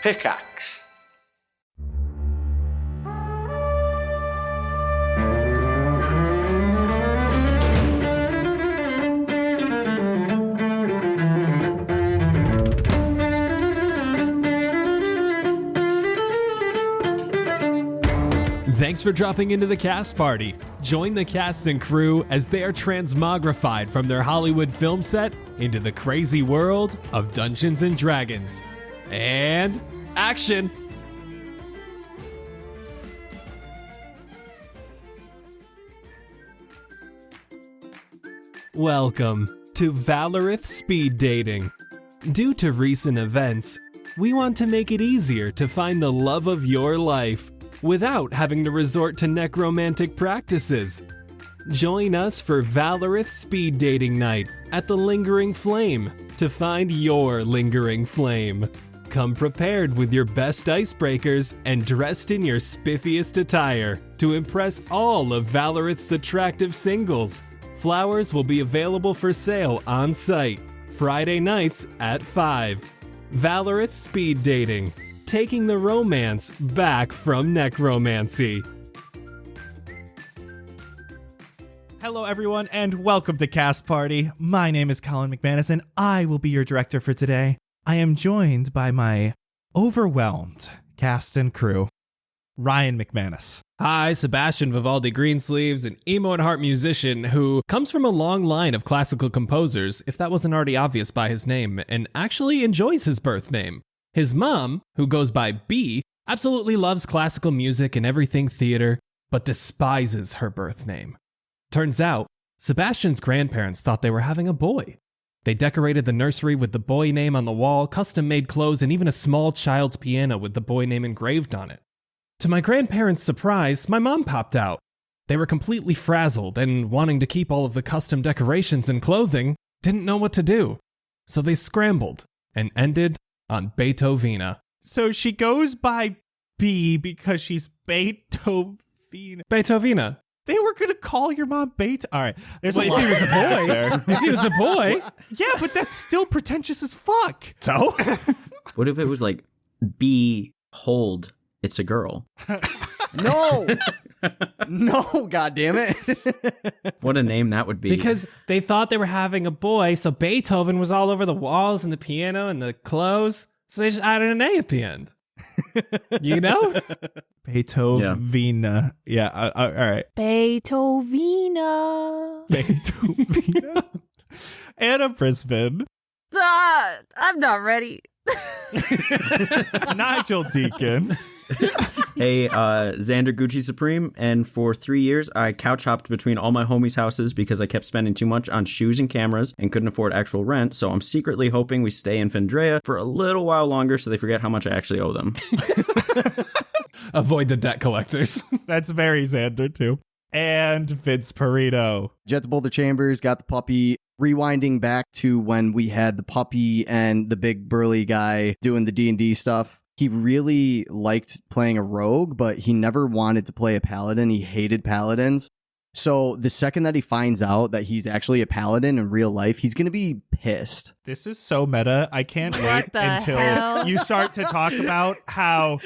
Pickaxe. Thanks for dropping into the cast party. Join the cast and crew as they are transmogrified from their Hollywood film set into the crazy world of Dungeons and Dragons. And action! Welcome to Valorith Speed Dating. Due to recent events, we want to make it easier to find the love of your life without having to resort to necromantic practices. Join us for Valorith Speed Dating Night at the Lingering Flame to find your lingering flame. Come prepared with your best icebreakers and dressed in your spiffiest attire to impress all of Valorith's attractive singles. Flowers will be available for sale on site Friday nights at 5. Valorith Speed Dating, taking the romance back from necromancy. Hello, everyone, and welcome to Cast Party. My name is Colin McManus, and I will be your director for today. I am joined by my overwhelmed cast and crew, Ryan McManus. Hi, Sebastian Vivaldi Greensleeves, an emo at heart musician who comes from a long line of classical composers, if that wasn't already obvious by his name, and actually enjoys his birth name. His mom, who goes by B, absolutely loves classical music and everything theater, but despises her birth name. Turns out, Sebastian's grandparents thought they were having a boy. They decorated the nursery with the boy name on the wall, custom-made clothes, and even a small child's piano with the boy name engraved on it. To my grandparents' surprise, my mom popped out. They were completely frazzled and, wanting to keep all of the custom decorations and clothing, didn't know what to do. So they scrambled and ended on Beethovena. So she goes by B because she's Beethovena. Beethovena. They were going to call your mom All right. If he was a boy. If he was a boy. Yeah, but that's still pretentious as fuck. So? What if it was like, behold, it's a girl? No! No, goddammit. What a name that would be. Because they thought they were having a boy, so Beethoven was all over the walls and the piano and the clothes, so they just added an A at the end. You know? Beethovena. Yeah, all right. Beethovena. Beethovena. Anna Brisbane. I'm not ready. Nigel Deacon. Hey, Xander Gucci Supreme, and for 3 years, I couch hopped between all my homies' houses because I kept spending too much on shoes and cameras and couldn't afford actual rent, so I'm secretly hoping we stay in Fendrea for a little while longer so they forget how much I actually owe them. Avoid the debt collectors. That's very Xander, too. And Vince Perito. Jett the Boulder Chambers got the puppy. Rewinding back to when we had the puppy and the big burly guy doing the D&D stuff. He really liked playing a rogue, but he never wanted to play a paladin. He hated paladins. So the second that he finds out that he's actually a paladin in real life, he's going to be pissed. This is so meta. I can't wait until hell? you start to talk about how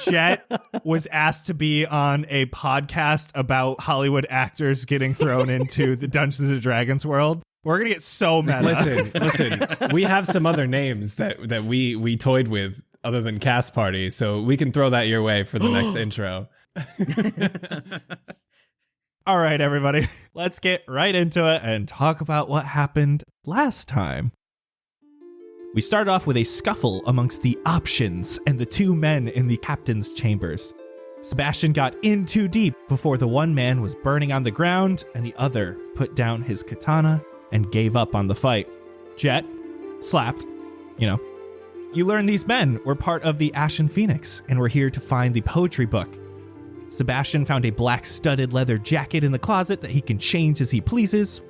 Jett was asked to be on a podcast about Hollywood actors getting thrown into the Dungeons and Dragons world. We're going to get so meta. Listen. We have some other names that we toyed with other than Cast Party, so we can throw that your way for the next intro. All right, everybody. Let's get right into it and talk about what happened last time. We start off with a scuffle amongst the options and the two men in the captain's chambers. Sebastian got in too deep before the one man was burning on the ground and the other put down his katana and gave up on the fight. Jett slapped, You learn these men were part of the Ashen Phoenix and were here to find the poetry book. Sebastian found a black studded leather jacket in the closet that he can change as he pleases.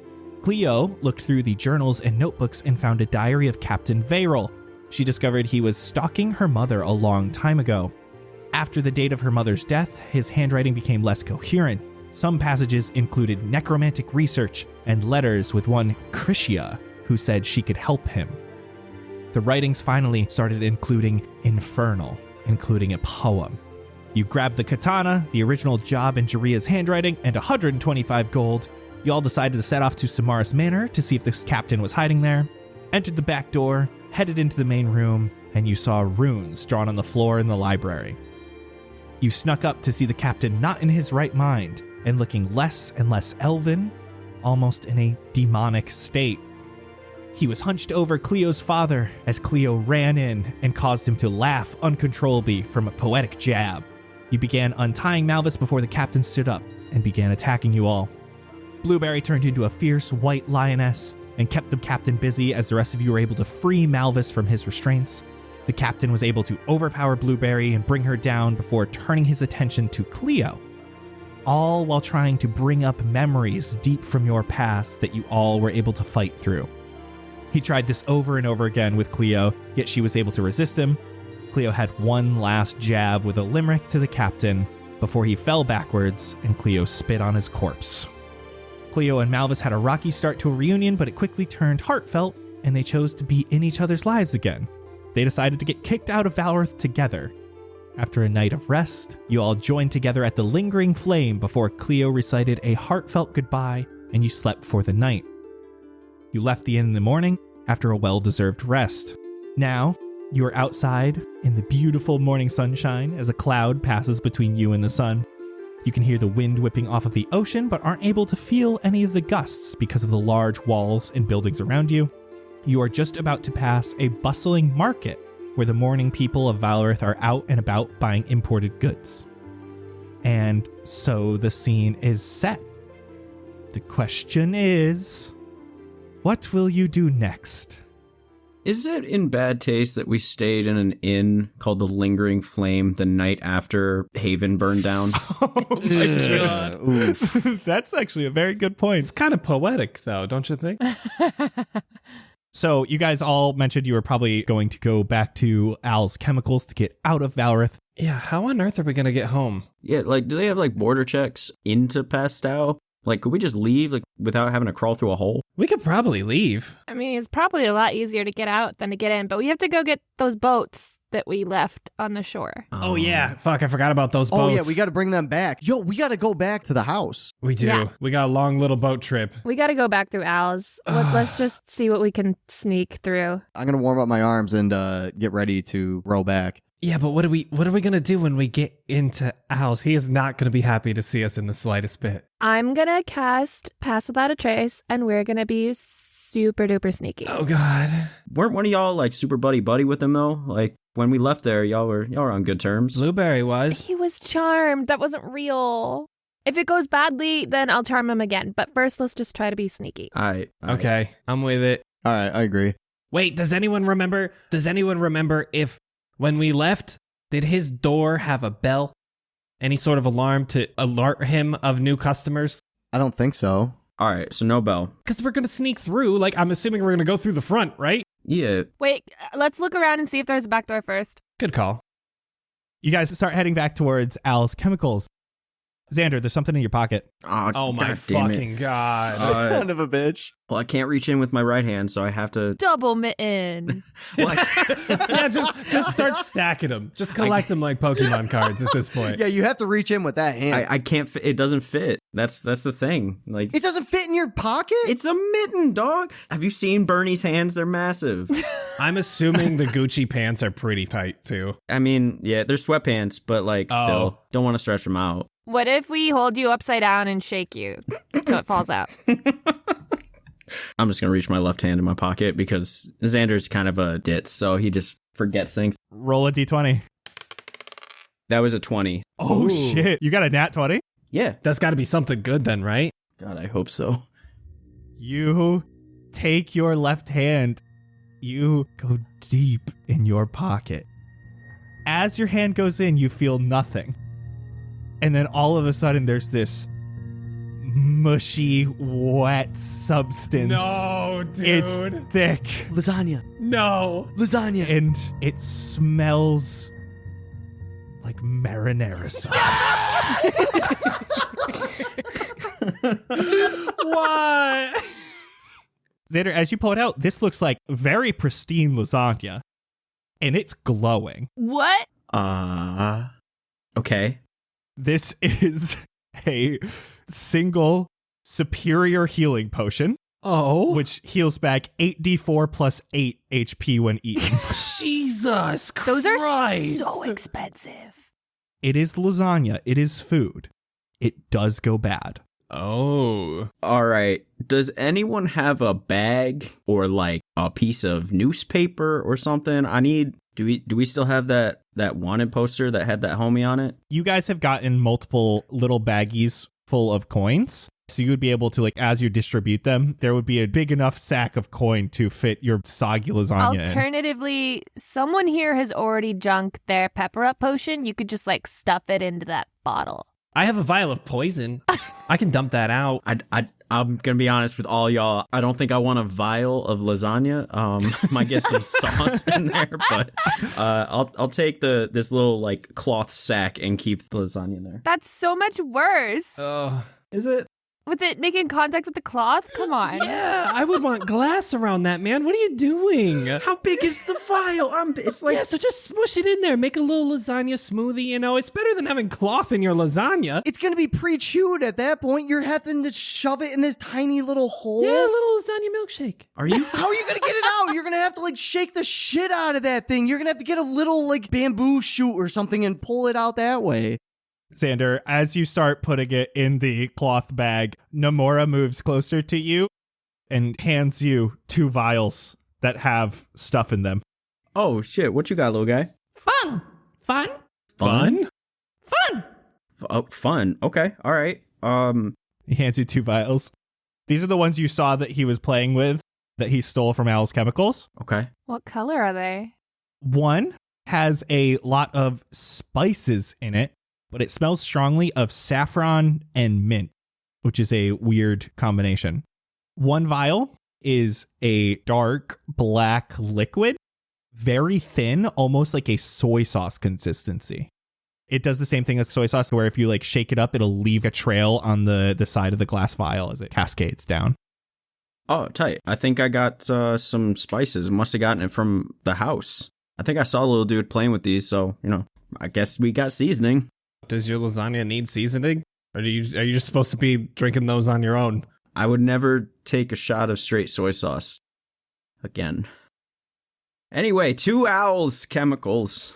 Cleo looked through the journals and notebooks and found a diary of Captain Vayril. She discovered he was stalking her mother a long time ago. After the date of her mother's death, his handwriting became less coherent. Some passages included necromantic research and letters with one Krishia, who said she could help him. The writings finally started including infernal, including a poem. You grabbed the katana, the original job in Jaria's handwriting, and 125 gold. You all decided to set off to Samaras Manor to see if this captain was hiding there, entered the back door, headed into the main room, and you saw runes drawn on the floor in the library. You snuck up to see the captain not in his right mind and looking less and less elven, almost in a demonic state. He was hunched over Cleo's father as Cleo ran in and caused him to laugh uncontrollably from a poetic jab. You began untying Malvis before the captain stood up and began attacking you all. Blueberry turned into a fierce white lioness and kept the captain busy as the rest of you were able to free Malvis from his restraints. The captain was able to overpower Blueberry and bring her down before turning his attention to Cleo, all while trying to bring up memories deep from your past that you all were able to fight through. He tried this over and over again with Cleo, yet she was able to resist him. Cleo had one last jab with a limerick to the captain before he fell backwards and Cleo spit on his corpse. Cleo and Malvis had a rocky start to a reunion, but it quickly turned heartfelt, and they chose to be in each other's lives again. They decided to get kicked out of Valorth together. After a night of rest, you all joined together at the Lingering Flame before Cleo recited a heartfelt goodbye, and you slept for the night. You left the inn in the morning after a well-deserved rest. Now, you are outside in the beautiful morning sunshine as a cloud passes between you and the sun. You can hear the wind whipping off of the ocean, but aren't able to feel any of the gusts because of the large walls and buildings around you. You are just about to pass a bustling market where the morning people of Valorith are out and about buying imported goods. And so the scene is set. The question is, what will you do next? Is it in bad taste that we stayed in an inn called the Lingering Flame the night after Haven burned down? Oh my God. Oof. That's actually a very good point. It's kind of poetic, though, don't you think? So you guys all mentioned you were probably going to go back to Al's Chemicals to get out of Valorith. Yeah, how on earth are we going to get home? Yeah, like, do they have, like, border checks into Pastau? Like, could we just leave, like, without having to crawl through a hole? We could probably leave. I mean, it's probably a lot easier to get out than to get in, but we have to go get those boats that we left on the shore. Oh, yeah. Fuck, I forgot about those boats. Oh, yeah, we got to bring them back. Yo, we got to go back to the house. We do. Yeah. We got a long little boat trip. We got to go back through Al's. Let's just see what we can sneak through. I'm going to warm up my arms and get ready to row back. Yeah, but what are we going to do when we get into Al's? He is not going to be happy to see us in the slightest bit. I'm going to cast Pass Without a Trace, and we're going to be super duper sneaky. Oh, God. Weren't one of y'all, like, super buddy-buddy with him, though? Like, when we left there, y'all were on good terms. Blueberry was. He was charmed. That wasn't real. If it goes badly, then I'll charm him again. But first, let's just try to be sneaky. Okay, I'm with it. All right, I agree. Wait, does anyone remember if when we left, did his door have a bell? Any sort of alarm to alert him of new customers? I don't think so. All right, so no bell. Because we're going to sneak through. Like, I'm assuming we're going to go through the front, right? Yeah. Wait, let's look around and see if there's a back door first. Good call. You guys start heading back towards Al's Chemicals. Xander, there's something in your pocket. Oh my God damn it. fucking God. Son of a bitch. Well, I can't reach in with my right hand, so I have to... Double mitten. Yeah, just start stacking them. Just collect them like Pokemon cards at this point. Yeah, you have to reach in with that hand. I can't fit. It doesn't fit. That's the thing. Like, It doesn't fit in your pocket? it's a mitten, dog. Have you seen Bernie's hands? They're massive. I'm assuming the Gucci pants are pretty tight, too. I mean, yeah, they're sweatpants, but, like, still, don't want to stretch them out. What if we hold you upside down and shake you so it falls out? I'm just going to reach my left hand in my pocket because Xander's kind of a ditz, so he just forgets things. Roll a d20. That was a 20. Oh, Ooh. shit. You got a nat 20? Yeah. That's got to be something good then, right? God, I hope so. You take your left hand. You go deep in your pocket. As your hand goes in, you feel nothing. And then all of a sudden, there's this mushy, wet substance. No, dude. It's thick. Lasagna. No. Lasagna. And it smells like marinara sauce. What? Xander, as you pull it out, this looks like very pristine lasagna. And it's glowing. What? Okay. This is a single superior healing potion, which heals back 8d4 plus 8 HP when eaten. Jesus Christ. Those are so expensive. It is lasagna. It is food. It does go bad. Oh. All right. Does anyone have a bag or like a piece of newspaper or something? Do we still have that wanted poster that had that homie on it? You guys have gotten multiple little baggies full of coins. So you would be able to, like, as you distribute them, there would be a big enough sack of coin to fit your soggy lasagna in. Alternatively, someone here has already drunk their pepper up potion. You could just like stuff it into that bottle. I have a vial of poison. I can dump that out. I'm gonna be honest with all y'all. I don't think I want a vial of lasagna. Might get some sauce in there, but I'll take this little like cloth sack and keep the lasagna in there. That's so much worse. Is it? With it making contact with the cloth? Come on. Yeah, I would want glass around that, man. What are you doing? How big is the vial? It's like Yeah, so just smush it in there. Make a little lasagna smoothie, you know. It's better than having cloth in your lasagna. It's going to be pre-chewed at that point. You're having to shove it in this tiny little hole. Yeah, a little lasagna milkshake. Are you? How are you going to get it out? You're going to have to like shake the shit out of that thing. You're going to have to get a little like bamboo shoot or something and pull it out that way. Xander, as you start putting it in the cloth bag, Nomura moves closer to you and hands you 2 vials that have stuff in them. Oh shit! What you got, little guy? Fun. Oh, fun. Okay. All right. He hands you 2 vials. These are the ones you saw that he was playing with, that he stole from Al's Chemicals. Okay. What color are they? One has a lot of spices in it, but it smells strongly of saffron and mint, which is a weird combination. One vial is a dark black liquid, very thin, almost like a soy sauce consistency. It does the same thing as soy sauce, where if you like shake it up, it'll leave a trail on the side of the glass vial as it cascades down. Oh, tight. I think I got some spices. Must have gotten it from the house. I think I saw a little dude playing with these, so, I guess we got seasoning. Does your lasagna need seasoning? Or are you just supposed to be drinking those on your own? I would never take a shot of straight soy sauce again. Anyway, 2 Owls Chemicals.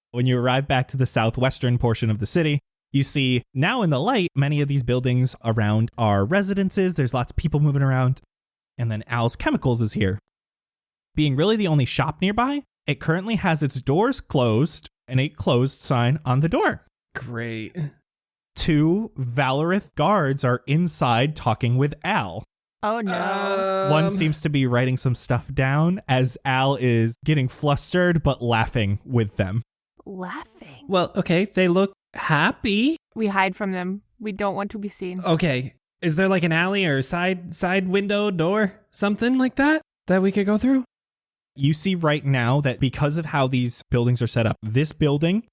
When you arrive back to the southwestern portion of the city, you see now in the light, many of these buildings around are residences. There's lots of people moving around. And then Al's Chemicals is here. Being really the only shop nearby, it currently has its doors closed and a closed sign on the door. Great. 2 Valorith guards are inside talking with Al. Oh, no. One seems to be writing some stuff down as Al is getting flustered but laughing with them. Laughing. Well, okay, they look happy. We hide from them. We don't want to be seen. Okay, is there like an alley or side window, door, something like that we could go through? You see right now that because of how these buildings are set up, this building,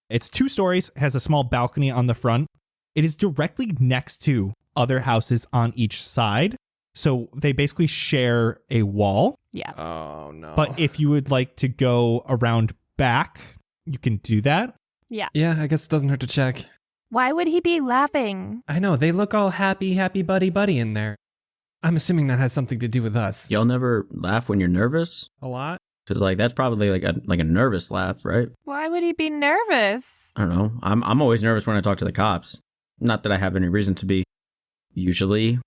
it's 2 stories, has a small balcony on the front. It is directly next to other houses on each side. So they basically share a wall. Yeah. Oh, no. But if you would like to go around back, you can do that. Yeah. Yeah, I guess it doesn't hurt to check. Why would he be laughing? I know, they look all happy buddy in there. I'm assuming that has something to do with us. Y'all never laugh when you're nervous? A lot? Because that's probably like a nervous laugh, right? Why would he be nervous? I don't know. I'm always nervous when I talk to the cops. Not that I have any reason to be, usually.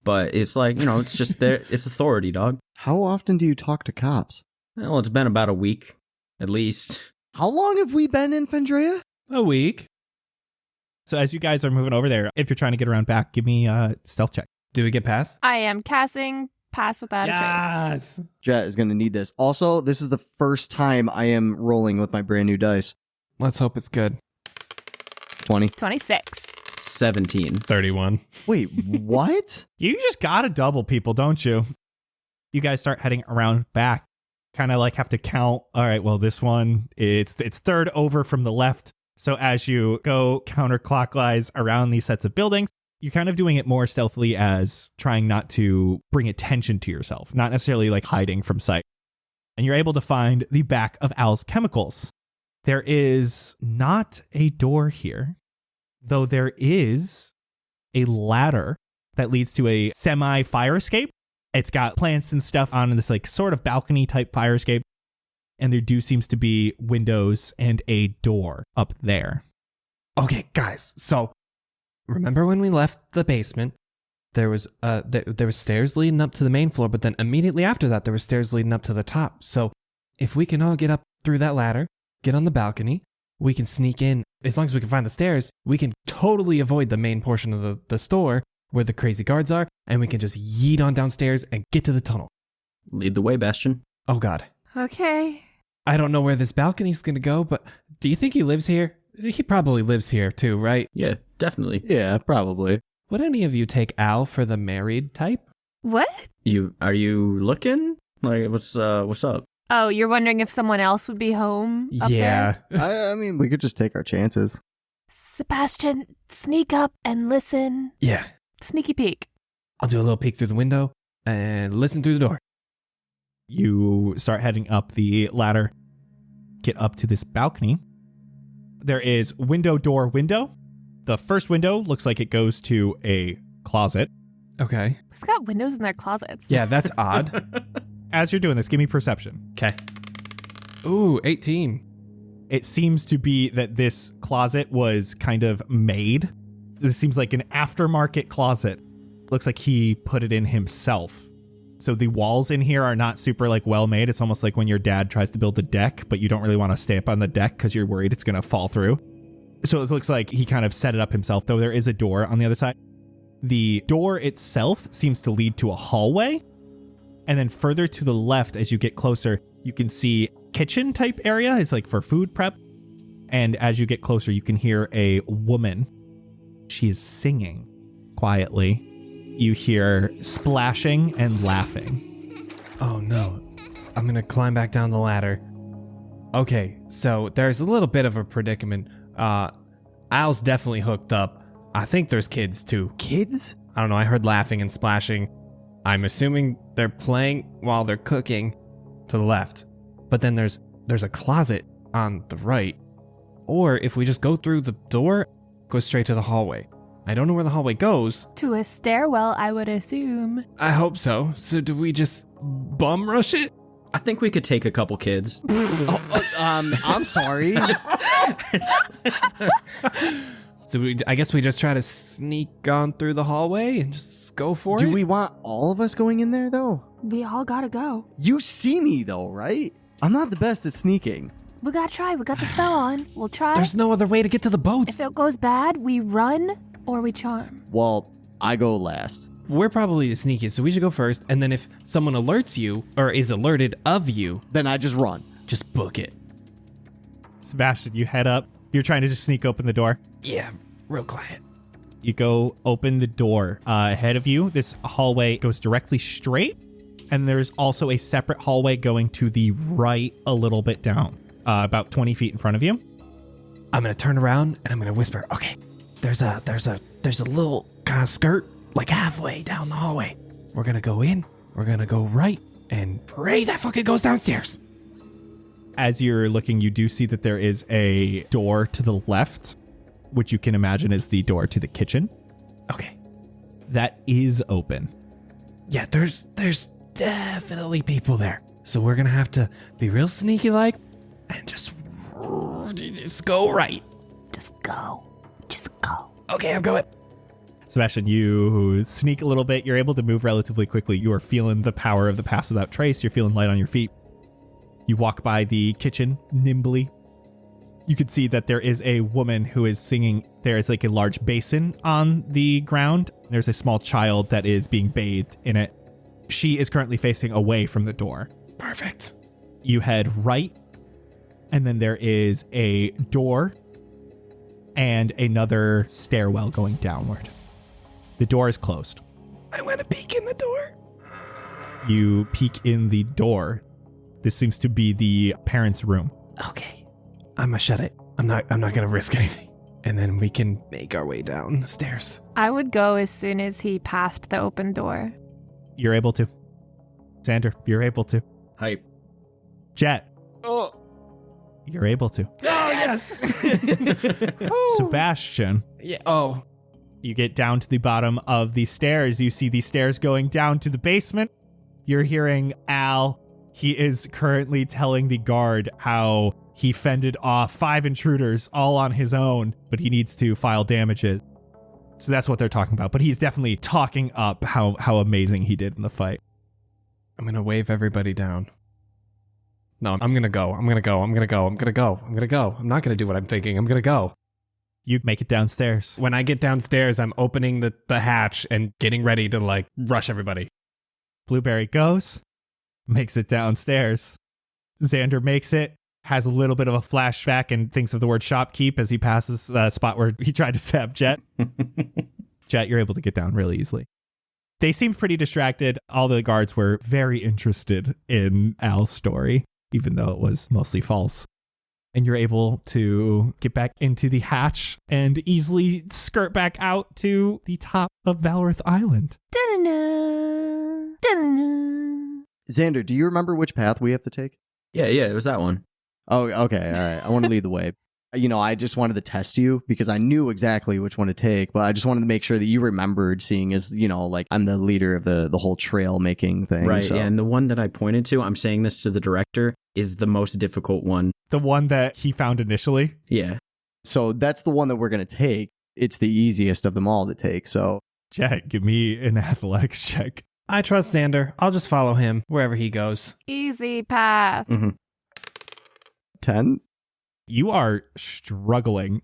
But it's like, it's just there. It's authority, dog. How often do you talk to cops? Well, it's been about a week, at least. How long have we been in Fendrea? A week. So as you guys are moving over there, if you're trying to get around back, give me a stealth check. Do we get past? I am casting pass without a trace. Jett is going to need this. Also, this is the first time I am rolling with my brand new dice. Let's hope it's good. 20. 26. 17. 31. Wait, what? You just gotta double people, don't you? You guys start heading around back. Kind of like have to count. All right, well, this one, it's third over from the left. So as you go counterclockwise around these sets of buildings, You're kind of doing it more stealthily as trying not to bring attention to yourself, not necessarily like hiding from sight. And you're able to find the back of Al's Chemicals. There is not a door here, though there is a ladder that leads to a semi-fire escape. It's got plants and stuff on this like sort of balcony type fire escape. And there seems to be windows and a door up there. Okay, guys, so remember when we left the basement, there was stairs leading up to the main floor, but then immediately after that, there were stairs leading up to the top. So if we can all get up through that ladder, get on the balcony, we can sneak in. As long as we can find the stairs, we can totally avoid the main portion of the store where the crazy guards are, and we can just yeet on downstairs and get to the tunnel. Lead the way, Bastion. Oh, God. Okay. I don't know where this balcony's going to go, but do you think he lives here? He probably lives here too, right? Yeah, definitely. Yeah, probably. Would any of you take Al for the married type? What? Are you looking? Like, what's up? Oh, you're wondering if someone else would be home up there? I mean, we could just take our chances. Sebastian, sneak up and listen. Yeah. Sneaky peek. I'll do a little peek through the window and listen through the door. You start heading up the ladder, get up to this balcony. There is window. The first window looks like it goes to a closet. Okay. Who's got windows in their closets? Yeah, that's odd. As you're doing this, give me perception. Okay. Ooh, 18. It seems to be that this closet was kind of made. This seems like an aftermarket closet. Looks like he put it in himself. So the walls in here are not super like well made. It's almost like when your dad tries to build a deck, but you don't really want to stay up on the deck because you're worried it's going to fall through. So it looks like he kind of set it up himself, though there is a door on the other side. The door itself seems to lead to a hallway. And then further to the left, as you get closer, you can see kitchen type area. It's like for food prep. And as you get closer, you can hear a woman. She is singing quietly. You hear splashing and laughing. Oh no. I'm gonna climb back down the ladder. Okay, so there's a little bit of a predicament. Al's definitely hooked up. I think there's kids too. Kids? I don't know, I heard laughing and splashing. I'm assuming they're playing while they're cooking to the left. But then there's a closet on the right. Or if we just go through the door, go straight to the hallway. I don't know where the hallway goes. To a stairwell, I would assume. I hope so. So do we just bum rush it? I think we could take a couple kids. I'm sorry. So I guess we just try to sneak on through the hallway and just go for it? Do we want all of us going in there, though? We all gotta go. You see me, though, right? I'm not the best at sneaking. We gotta try. We got the spell on. We'll try. There's no other way to get to the boats. If it goes bad, we run or we charm. Well, I go last. We're probably the sneakiest, so we should go first. And then if someone alerts you or is alerted of you, Then I just run. just book it. Sebastian, you head up. You're trying to just sneak open the door. Yeah, real quiet. You go open the door. Ahead of you, this hallway goes directly straight. And there's also a separate hallway going to the right a little bit down, about 20 feet in front of you. I'm gonna turn around and I'm gonna whisper, okay, there's a little kind of skirt like halfway down the hallway. We're gonna go in, we're gonna go right, and pray that fucking goes downstairs. As you're looking, you do see that there is a door to the left, which you can imagine is the door to the kitchen. Okay. That is open. Yeah, there's definitely people there. So we're gonna have to be real sneaky like and just go right. Just go. Just go. Okay, I'm going. Sebastian, you sneak a little bit. You're able to move relatively quickly. You are feeling the power of the Pass Without Trace. You're feeling light on your feet. You walk by the kitchen nimbly. You can see that there is a woman who is singing. There is like a large basin on the ground. There's a small child that is being bathed in it. She is currently facing away from the door. Perfect. You head right, and then there is a door and another stairwell going downward. The door is closed. I want to peek in the door. You peek in the door. This seems to be the parents' room. Okay. I'm gonna shut it. I'm not gonna risk anything. and then we can make our way down the stairs. I would go as soon as he passed the open door. You're able to. Xander, you're able to. Hype. Jett, Oh, you're able to. yes! Sebastian, Yeah. Oh, you get down to the bottom of the stairs. You see the stairs going down to the basement. You're hearing Al. He is currently telling the guard how he fended off 5 intruders all on his own, but he needs to file damages. So that's what they're talking about. But he's definitely talking up how amazing he did in the fight. I'm going to wave everybody down. No, I'm going to go. I'm not going to do what I'm thinking. I'm going to go. You make it downstairs. When I get downstairs, I'm opening the hatch and getting ready to, like, rush everybody. Blueberry goes, makes it downstairs. Xander makes it, has a little bit of a flashback and thinks of the word shopkeep as he passes the spot where he tried to stab Jett. Jett, you're able to get down really easily. They seemed pretty distracted. All the guards were very interested in Al's story, even though it was mostly false. And you're able to get back into the hatch and easily skirt back out to the top of Valorith Island. Da-na-na, da-na-na. Xander, do you remember which path we have to take? Yeah, it was that one. Oh, okay. All right. I want to lead the way. I just wanted to test you because I knew exactly which one to take, but I just wanted to make sure that you remembered, seeing as, like I'm the leader of the whole trail making thing. Right, so. yeah, and the one that I pointed to, I'm saying this to the director, is the most difficult one. The one that he found initially? Yeah. So that's the one that we're going to take. It's the easiest of them all to take, so. Jett, give me an athletics check. I trust Xander. I'll just follow him wherever he goes. Easy path. 10? You are struggling.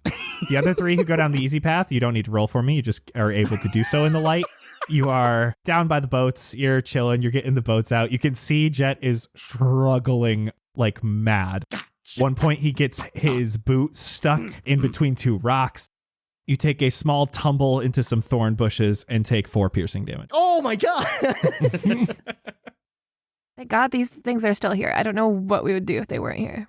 The other 3 who go down the easy path, you don't need to roll for me. You just are able to do so in the light. You are down by the boats. You're chilling. You're getting the boats out. You can see Jett is struggling like mad. One point, he gets his boot stuck in between 2 rocks. You take a small tumble into some thorn bushes and take 4 piercing damage. Oh my God! Thank God these things are still here. I don't know what we would do if they weren't here.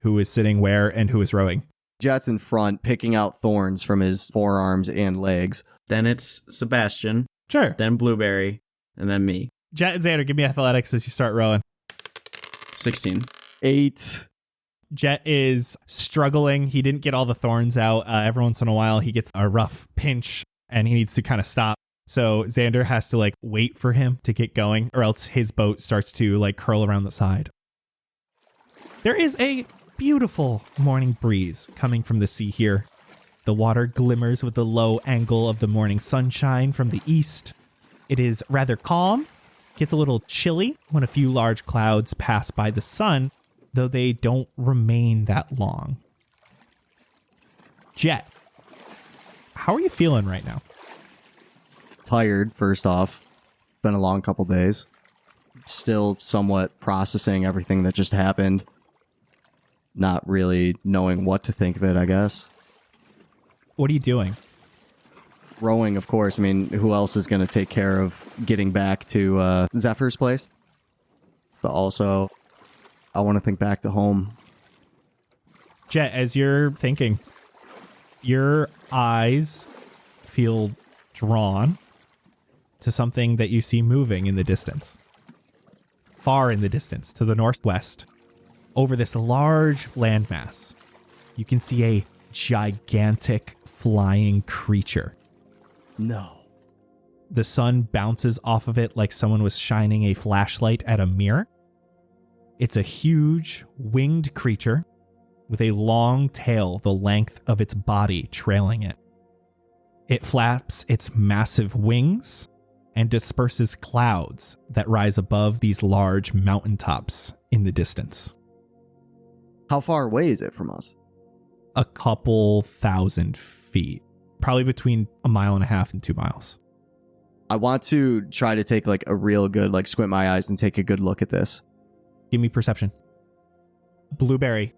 Who is sitting where and who is rowing? Jett's in front, picking out thorns from his forearms and legs. Then it's Sebastian, Sure. then Blueberry, and then me. Jett and Xander, give me athletics as you start rowing. 16. 8. Jett is struggling. He didn't get all the thorns out. Every once in a while, he gets a rough pinch and he needs to kind of stop. So Xander has to wait for him to get going, or else his boat starts to curl around the side. There is a beautiful morning breeze coming from the sea here. The water glimmers with the low angle of the morning sunshine from the east. It is rather calm, gets a little chilly when a few large clouds pass by the sun, though they don't remain that long. Jett, how are you feeling right now? Tired, first off. Been a long couple days. Still somewhat processing everything that just happened. Not really knowing what to think of it, I guess. What are you doing? Rowing, of course. I mean, who else is going to take care of getting back to Zephyr's place? But also, I want to think back to home. Jett, as you're thinking, your eyes feel drawn to something that you see moving in the distance. Far in the distance, to the northwest, over this large landmass, you can see a gigantic flying creature. No. The sun bounces off of it like someone was shining a flashlight at a mirror. It's a huge winged creature with a long tail the length of its body trailing it. It flaps its massive wings and disperses clouds that rise above these large mountaintops in the distance. How far away is it from us? A couple thousand feet, probably between 1.5 miles and 2 miles. I want to try to take a real good, squint my eyes and take a good look at this. Give me perception. Blueberry,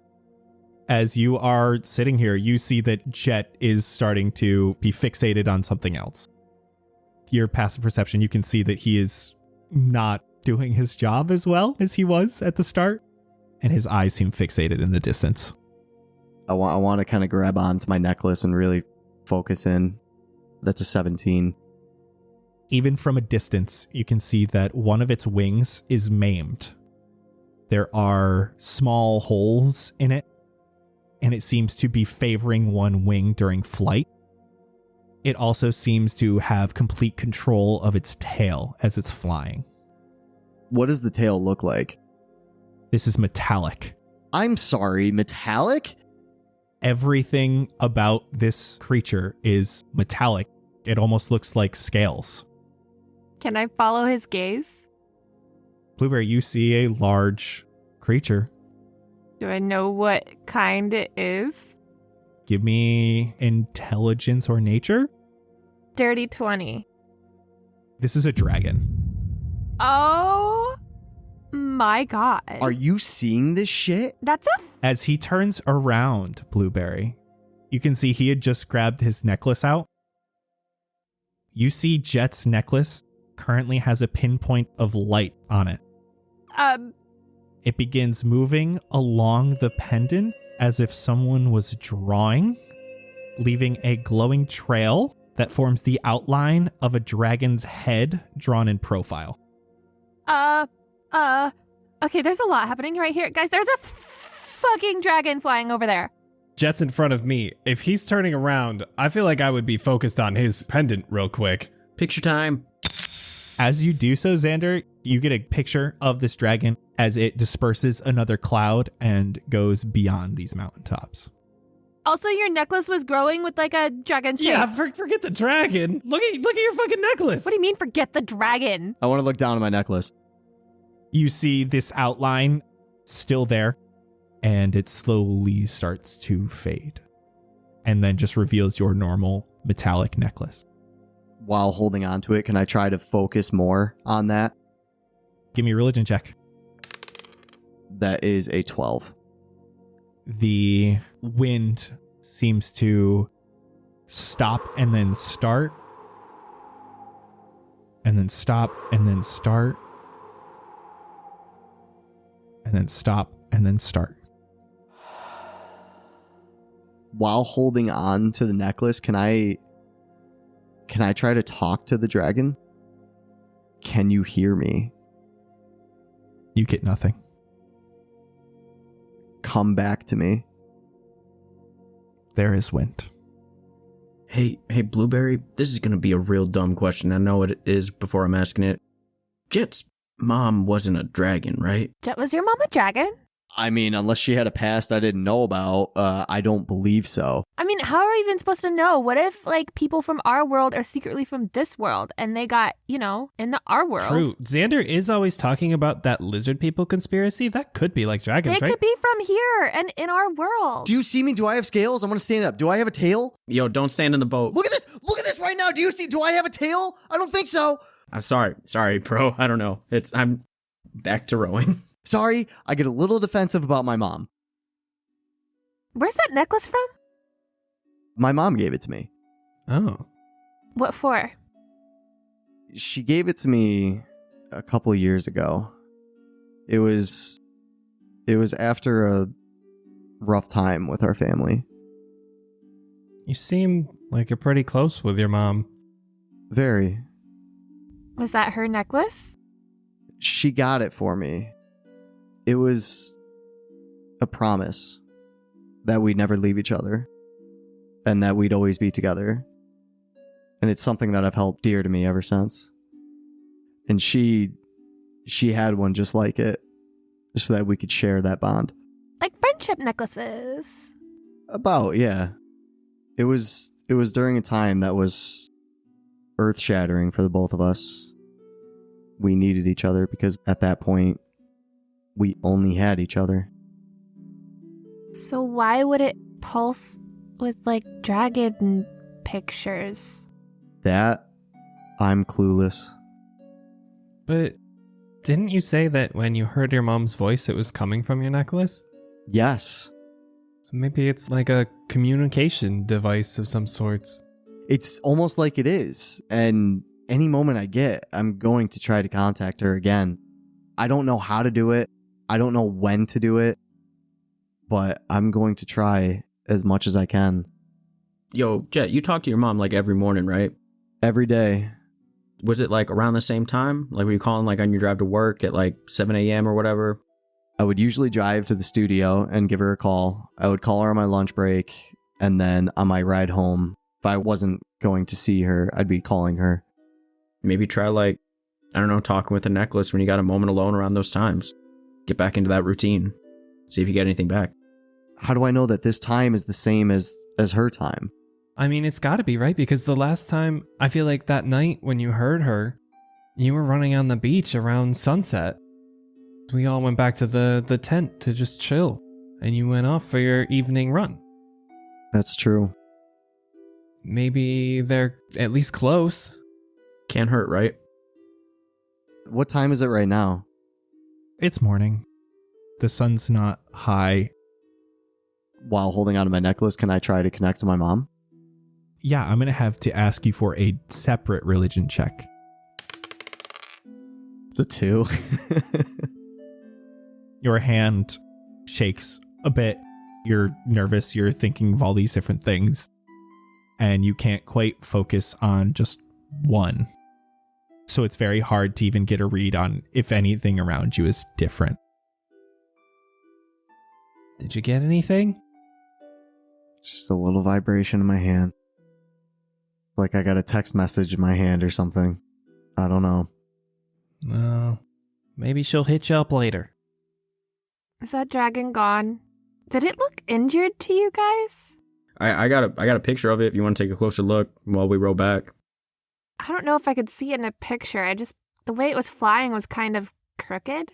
as you are sitting here, you see that Jett is starting to be fixated on something else. Your passive perception, you can see that he is not doing his job as well as he was at the start, and his eyes seem fixated in the distance. I want to kind of grab onto my necklace and really focus in. That's a 17. Even from a distance, you can see that one of its wings is maimed. There are small holes in it, and it seems to be favoring one wing during flight. It also seems to have complete control of its tail as it's flying. What does the tail look like? This is metallic. I'm sorry, metallic? Everything about this creature is metallic. It almost looks like scales. Can I follow his gaze? Blueberry, you see a large creature. Do I know what kind it is? Give me intelligence or nature. Dirty 20. This is a dragon. Oh my god. Are you seeing this shit? That's a... As he turns around, Blueberry, you can see he had just grabbed his necklace out. You see Jett's necklace currently has a pinpoint of light on it. It begins moving along the pendant as if someone was drawing, leaving a glowing trail that forms the outline of a dragon's head drawn in profile. Okay, there's a lot happening right here. Guys, there's a fucking dragon flying over there. Jett's in front of me. If he's turning around, I feel like I would be focused on his pendant real quick. Picture time. As you do so, Xander, you get a picture of this dragon as it disperses another cloud and goes beyond these mountaintops. Also, your necklace was growing with like a dragon shape. Yeah, forget the dragon. Look at your fucking necklace. What do you mean, forget the dragon? I want to look down at my necklace. You see this outline still there, and it slowly starts to fade, and then just reveals your normal metallic necklace. While holding on to it, can I try to focus more on that? Give me a religion check. That is a 12. The wind seems to stop and then start, and then stop and then start, and then stop and then start. While holding on to the necklace, can I try to talk to the dragon? Can you hear me? You get nothing. Come back to me. There is wind. Hey, Blueberry, this is gonna be a real dumb question. I know it is before I'm asking it. Jett's mom wasn't a dragon, right? Jett, was your mom a dragon? I mean, unless she had a past I didn't know about, I don't believe so. I mean, how are we even supposed to know? What if, like, people from our world are secretly from this world and they got, into our world? True. Xander is always talking about that lizard people conspiracy. That could be like dragons, They right? could be from here and in our world. Do you see me? Do I have scales? I want to stand up. Do I have a tail? Yo, don't stand in the boat. Look at this! Look at this right now! Do I have a tail? I don't think so. I'm sorry, bro. I don't know. I'm back to rowing. Sorry, I get a little defensive about my mom. Where's that necklace from? My mom gave it to me. Oh. What for? She gave it to me a couple of years ago. It was after a rough time with our family. You seem like you're pretty close with your mom. Very. Was that her necklace? She got it for me. It was a promise that we'd never leave each other and that we'd always be together. And it's something that I've held dear to me ever since. And she had one just like it, so that we could share that bond. Like friendship necklaces. About, yeah. It was during a time that was earth-shattering for the both of us. We needed each other because at that point, we only had each other. So why would it pulse with, like, dragon pictures? That, I'm clueless. But didn't you say that when you heard your mom's voice, it was coming from your necklace? Yes. So maybe it's like a communication device of some sorts. It's almost like it is. And any moment I get, I'm going to try to contact her again. I don't know how to do it. I don't know when to do it. But I'm going to try as much as I can. Yo, Jett, you talk to your mom like every morning, right? Every day. Was it like around the same time? Like were you calling like on your drive to work at like 7 a.m. or whatever? I would usually drive to the studio and give her a call. I would call her on my lunch break, and then on my ride home, if I wasn't going to see her, I'd be calling her. Maybe try like, I don't know, talking with the necklace when you got a moment alone around those times. Get back into that routine. See if you get anything back. How do I know that this time is the same as her time? I mean, it's gotta be, right? Because the last time, I feel like that night when you heard her, you were running on the beach around sunset. We all went back to the tent to just chill, and you went off for your evening run. That's true. Maybe they're at least close. Can't hurt, right? What time is it right now? It's morning. The sun's not high. While holding onto my necklace, can I try to connect to my mom? Yeah, I'm going to have to ask you for a separate religion check. It's a 2. Your hand shakes a bit. You're nervous. You're thinking of all these different things. And you can't quite focus on just one. So it's very hard to even get a read on if anything around you is different. Did you get anything? Just a little vibration in my hand. Like I got a text message in my hand or something. I don't know. No. Maybe she'll hit you up later. Is that dragon gone? Did it look injured to you guys? I got a picture of it if you want to take a closer look while we row back. I don't know if I could see it in a picture. The way it was flying was kind of crooked.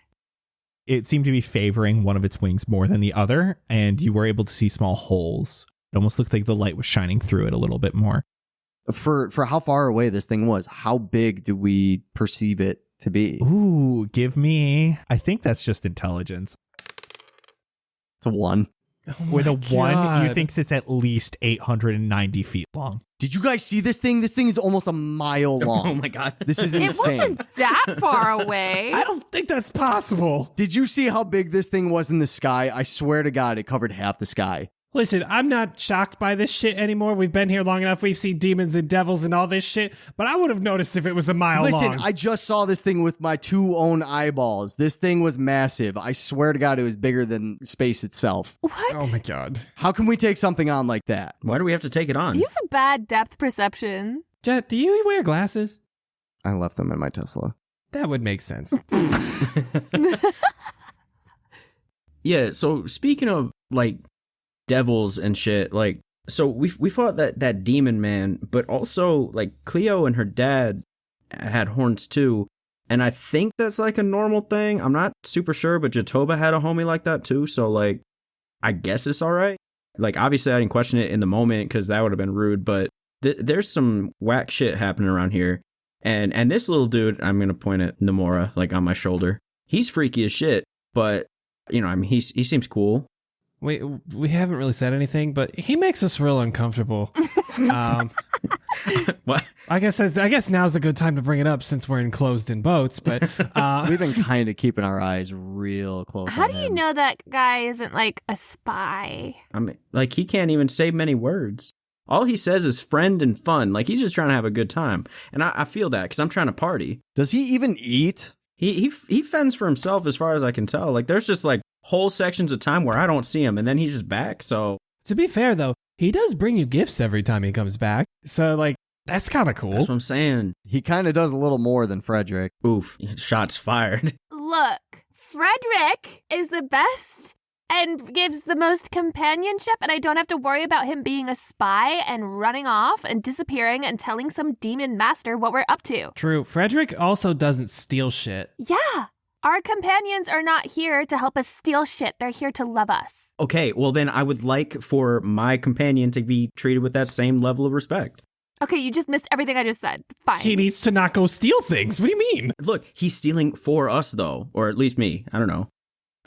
It seemed to be favoring one of its wings more than the other, and you were able to see small holes. It almost looked like the light was shining through it a little bit more. For how far away this thing was, how big do we perceive it to be? Ooh, give me... I think that's just intelligence. It's a 1. Oh With a my 1, God. you think it's at least 890 feet long. Did you guys see this thing? This thing is almost a mile long. Oh my god. This is It insane. wasn't that far away. I don't think that's possible. Did you see how big this thing was in the sky? I swear to God, it covered half the sky. Listen, I'm not shocked by this shit anymore. We've been here long enough. We've seen demons and devils and all this shit. But I would have noticed if it was a mile long. Listen, I just saw this thing with my 2 own eyeballs. This thing was massive. I swear to God, it was bigger than space itself. What? Oh my God. How can we take something on like that? Why do we have to take it on? You have a bad depth perception. Jett, do you wear glasses? I left them in my Tesla. That would make sense. Yeah, so speaking of like devils and shit, like so we fought that demon man, but also like Cleo and her dad had horns too, and I think that's like a normal thing. I'm not super sure, but Jatoba had a homie like that too, so like I guess it's all right. Like obviously I didn't question it in the moment because that would have been rude, but there's some whack shit happening around here, and this little dude, I'm gonna point at Nomura like on my shoulder. He's freaky as shit, but you know, I mean, he seems cool. We haven't really said anything, but he makes us real uncomfortable. What? I guess now's a good time to bring it up since we're enclosed in boats. But We've been kind of keeping our eyes real close. How on do you him. know that guy isn't like a spy? I mean, like he can't even say many words. All he says is friend and fun. Like he's just trying to have a good time, and I feel that because I'm trying to party. Does he even eat? He fends for himself as far as I can tell. Like there's just like whole sections of time where I don't see him, and then he's just back. So to be fair, though, he does bring you gifts every time he comes back. So like that's kind of cool. that's what I'm saying. He kind of does a little more than Frederick. Oof! Shots fired. Look, Frederick is the best and gives the most companionship, and I don't have to worry about him being a spy and running off and disappearing and telling some demon master what we're up to. True. Frederick also doesn't steal shit. Yeah. Our companions are not here to help us steal shit. They're here to love us. Okay, well then I would like for my companion to be treated with that same level of respect. Okay, you just missed everything I just said. Fine. He needs to not go steal things. What do you mean? Look, he's stealing for us though, or at least me. I don't know.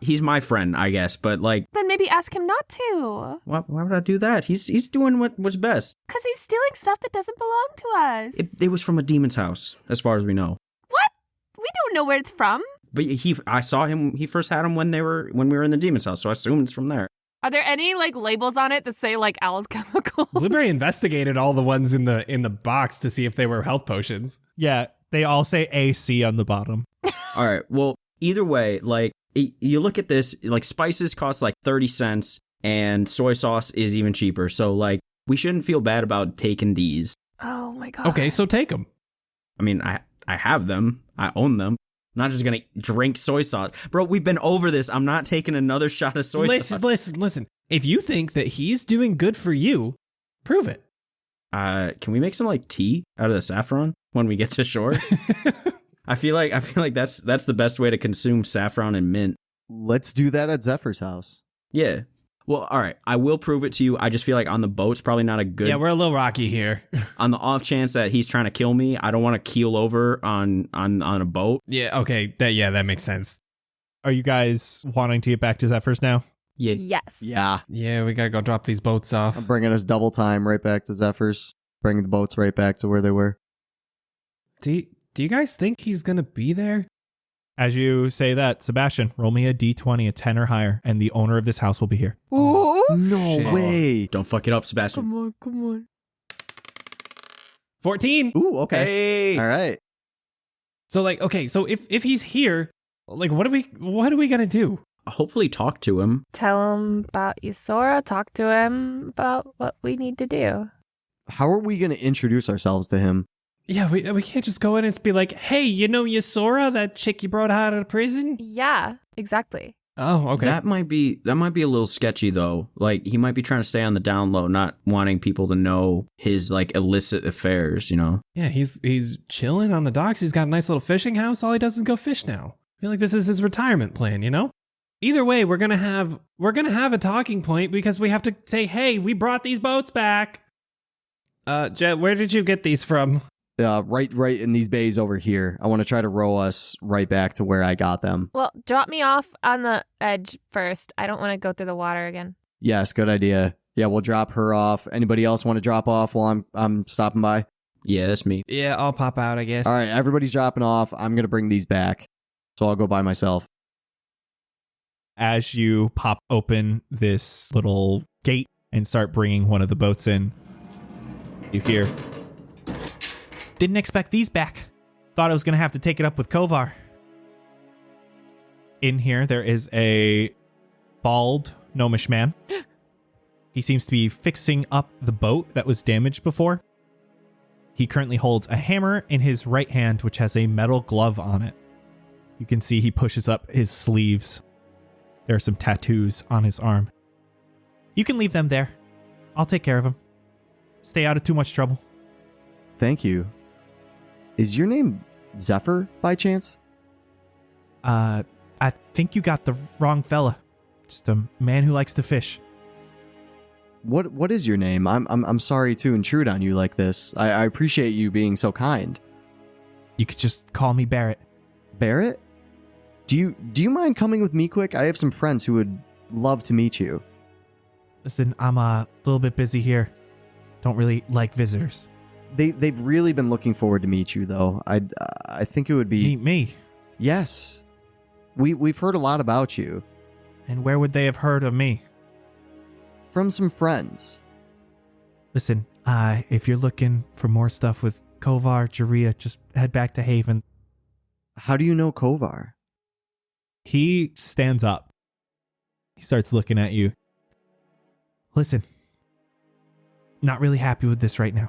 He's my friend, I guess, but like, Then maybe ask him not to. why would I do that? He's doing what's best. Because he's stealing stuff that doesn't belong to us. It was from a demon's house, as far as we know. What? We don't know where it's from. But I saw him. He first had him when we were in the demon's house, so I assume it's from there. Are there any like labels on it that say like Al's chemicals? Blueberry investigated all the ones in the box to see if they were health potions. Yeah, they all say AC on the bottom. All right. Well, either way, like you look at this, like spices cost like 30 cents and soy sauce is even cheaper. So like we shouldn't feel bad about taking these. Oh my god. Okay, so take them. I mean, I have them. I own them. I'm not just going to drink soy sauce. Bro, we've been over this. I'm not taking another shot of soy sauce. Listen. If you think that he's doing good for you, prove it. Can we make some like tea out of the saffron when we get to shore? I feel like that's the best way to consume saffron and mint. Let's do that at Zephyr's house. Yeah. Well, all right. I will prove it to you. I just feel like on the boat's probably not a good. Yeah, we're a little rocky here. On the off chance that he's trying to kill me, I don't want to keel over on a boat. Yeah, okay. That makes sense. Are you guys wanting to get back to Zephyr's now? Yeah. Yes. Yeah. Yeah, we gotta go drop these boats off. I'm bringing us double time right back to Zephyr's. Bringing the boats right back to where they were. Do you guys think he's gonna be there? As you say that, Sebastian, roll me a D20, a 10 or higher, and the owner of this house will be here. Ooh. No Shit. way. Don't fuck it up, Sebastian. Come on. 14. Ooh, okay. Hey. All right. So like, okay, so if he's here, like, what are we gonna do? Hopefully talk to him. Tell him about Ysora. Talk to him about what we need to do. How are we going to introduce ourselves to him? Yeah, we can't just go in and be like, hey, you know Ysora, that chick you brought out of prison? Yeah, exactly. Oh, okay. That might be a little sketchy though. Like he might be trying to stay on the down low, not wanting people to know his like illicit affairs, you know? Yeah, he's chilling on the docks. He's got a nice little fishing house. All he does is go fish now. I feel like this is his retirement plan, you know? Either way, we're gonna have a talking point because we have to say, hey, we brought these boats back. Jett, where did you get these from? Right in these bays over here. I want to try to row us right back to where I got them. Well, drop me off on the edge first. I don't want to go through the water again. Yes, good idea. Yeah, we'll drop her off. Anybody else want to drop off while I'm stopping by? Yeah, that's me. Yeah, I'll pop out, I guess. All right, everybody's dropping off. I'm going to bring these back. So I'll go by myself. As you pop open this little gate and start bringing one of the boats in, you hear, didn't expect these back. Thought I was going to have to take it up with Kovar. In here, there is a bald gnomish man. He seems to be fixing up the boat that was damaged before. He currently holds a hammer in his right hand, which has a metal glove on it. You can see he pushes up his sleeves. There are some tattoos on his arm. You can leave them there. I'll take care of them. Stay out of too much trouble. Thank you. Is your name Zephyr by chance? I think you got the wrong fella. Just a man who likes to fish. What is your name? I'm sorry to intrude on you like this. I appreciate you being so kind. You could just call me Barrett. Barrett? Do you mind coming with me quick? I have some friends who would love to meet you. Listen, I'm a little bit busy here. Don't really like visitors. They've really been looking forward to meet you though. I think it would be Meet me. Yes. We've heard a lot about you And where would they have heard of me? from some friends. Listen, if you're looking for more stuff with Kovar, Jaria, just head back to Haven. How do you know Kovar? He stands up. He starts looking at you. Listen, not really happy with this right now.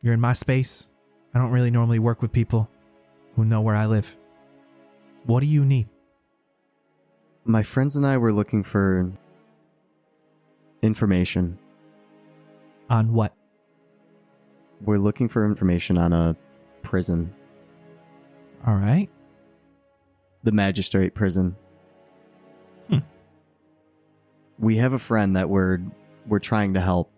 You're in my space. I don't really normally work with people who know where I live. What do you need? My friends and I were looking for information. On what? We're looking for information on a prison. All right. The magistrate prison. We have a friend that we're trying to help.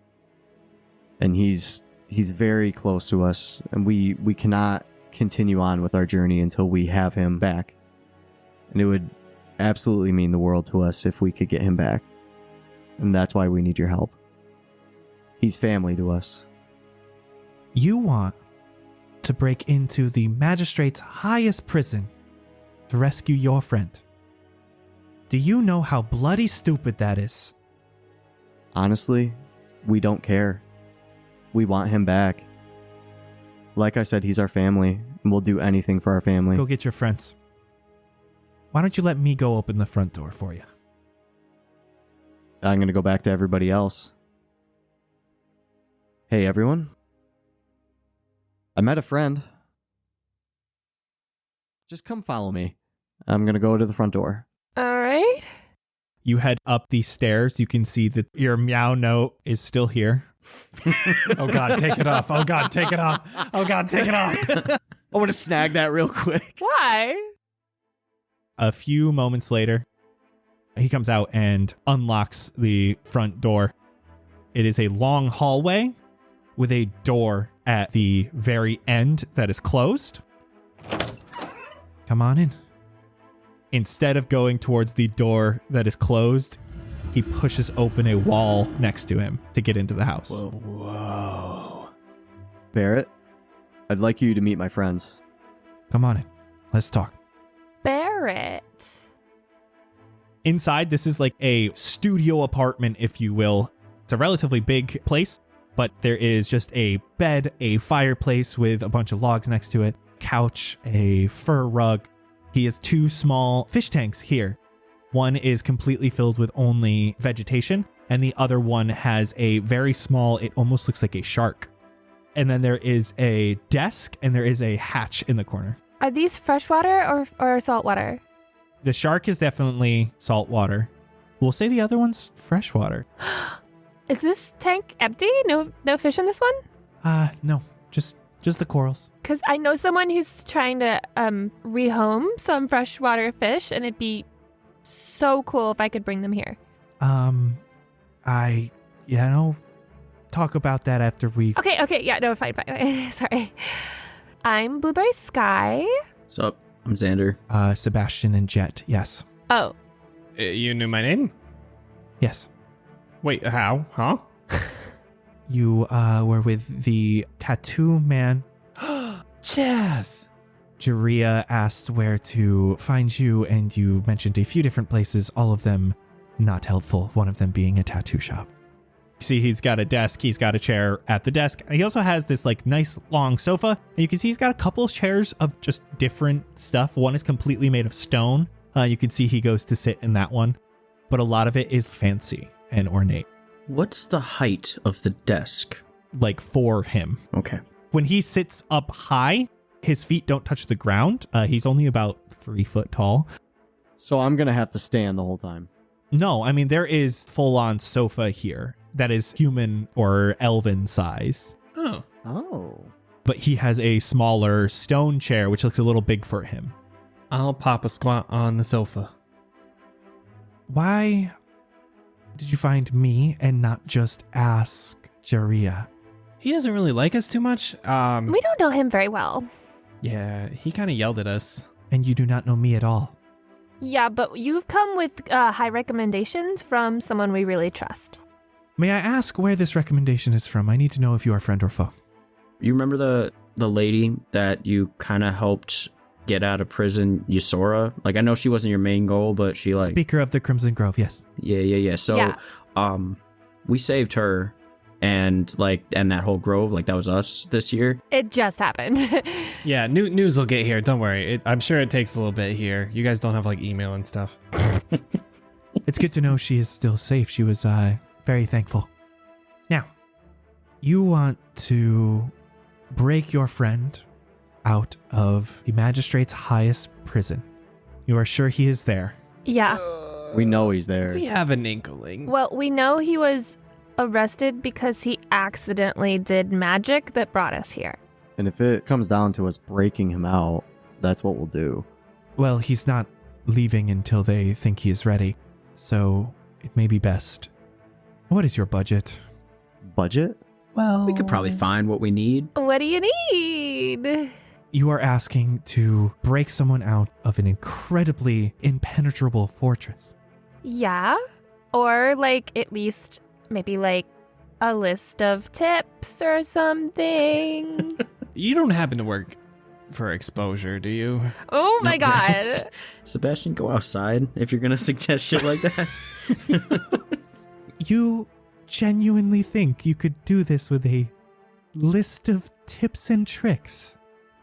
And he's very close to us, and we cannot continue on with our journey until we have him back. And it would absolutely mean the world to us if we could get him back. And that's why we need your help. He's family to us. You want to break into the magistrate's highest prison to rescue your friend. Do you know how bloody stupid that is? Honestly, we don't care. We want him back. Like I said, he's our family, and we'll do anything for our family. Go get your friends. Why don't you let me go open the front door for you? I'm going to go back to everybody else. Hey, everyone. I met a friend. Just come follow me. I'm going to go to the front door. All right. You head up these stairs. You can see that your meow note is still here. Oh God, take it off. Oh God, take it off. Oh God, take it off. I want to snag that real quick. Why? A few moments later, he comes out and unlocks the front door. It is a long hallway with a door at the very end that is closed. Come on in. Instead of going towards the door that is closed, he pushes open a wall next to him to get into the house. Whoa. Barrett, I'd like you to meet my friends. Come on in. Let's talk. Barrett. Inside, this is like a studio apartment, if you will. It's a relatively big place, but there is just a bed, a fireplace with a bunch of logs next to it, couch, a fur rug. He has 2 small fish tanks here. One is completely filled with only vegetation, and the other one has a very small, it almost looks like a shark. And then there is a desk, and there is a hatch in the corner. Are these freshwater or saltwater? The shark is definitely saltwater. We'll say the other one's freshwater. Is this tank empty? No fish in this one? No, just the corals. Because I know someone who's trying to rehome some freshwater fish, and it'd be so cool if I could bring them here. Talk about that after we... Okay, yeah, no, fine. Sorry. I'm Blueberry Sky. Sup? I'm Xander. Sebastian and Jett, yes. Oh. You knew my name? Yes. Wait, how? Huh? You were with the tattoo man. Yes. Jaria asked where to find you, and you mentioned a few different places, all of them not helpful, one of them being a tattoo shop. See, he's got a desk, he's got a chair at the desk. He also has this like nice long sofa, and you can see he's got a couple of chairs of just different stuff. One is completely made of stone. You can see he goes to sit in that one, but a lot of it is fancy and ornate. What's the height of the desk? Like for him. Okay. When he sits up high, his feet don't touch the ground. He's only about 3 foot tall. So I'm going to have to stand the whole time. No, I mean, there is full-on sofa here that is human or elven size. Oh. But he has a smaller stone chair, which looks a little big for him. I'll pop a squat on the sofa. Why did you find me and not just ask Jaria? He doesn't really like us too much. We don't know him very well. Yeah, he kind of yelled at us. And you do not know me at all. Yeah, but you've come with high recommendations from someone we really trust. May I ask where this recommendation is from? I need to know if you are friend or foe. You remember the lady that you kind of helped get out of prison, Ysora? Like, I know she wasn't your main goal, but she like... Speaker of the Crimson Grove, yes. Yeah. So, Yeah. We saved her, and that whole grove, like, that was us this year. It just happened. Yeah, news will get here. Don't worry. I'm sure it takes a little bit here. You guys don't have like email and stuff. It's good to know she is still safe. She was very thankful. Now, you want to break your friend out of the magistrate's highest prison. You are sure he is there? Yeah. We know he's there. We have an inkling. Well, we know he was arrested because he accidentally did magic that brought us here. And if it comes down to us breaking him out, that's what we'll do. Well, he's not leaving until they think he is ready, so it may be best. What is your budget? Budget? Well, We could probably find what we need. What do you need? You are asking to break someone out of an incredibly impenetrable fortress. Yeah. Or like at least maybe like a list of tips or something. You don't happen to work for exposure, do you? Oh my Nope. god. Sebastian, go outside if you're going to suggest shit like that. You genuinely think you could do this with a list of tips and tricks.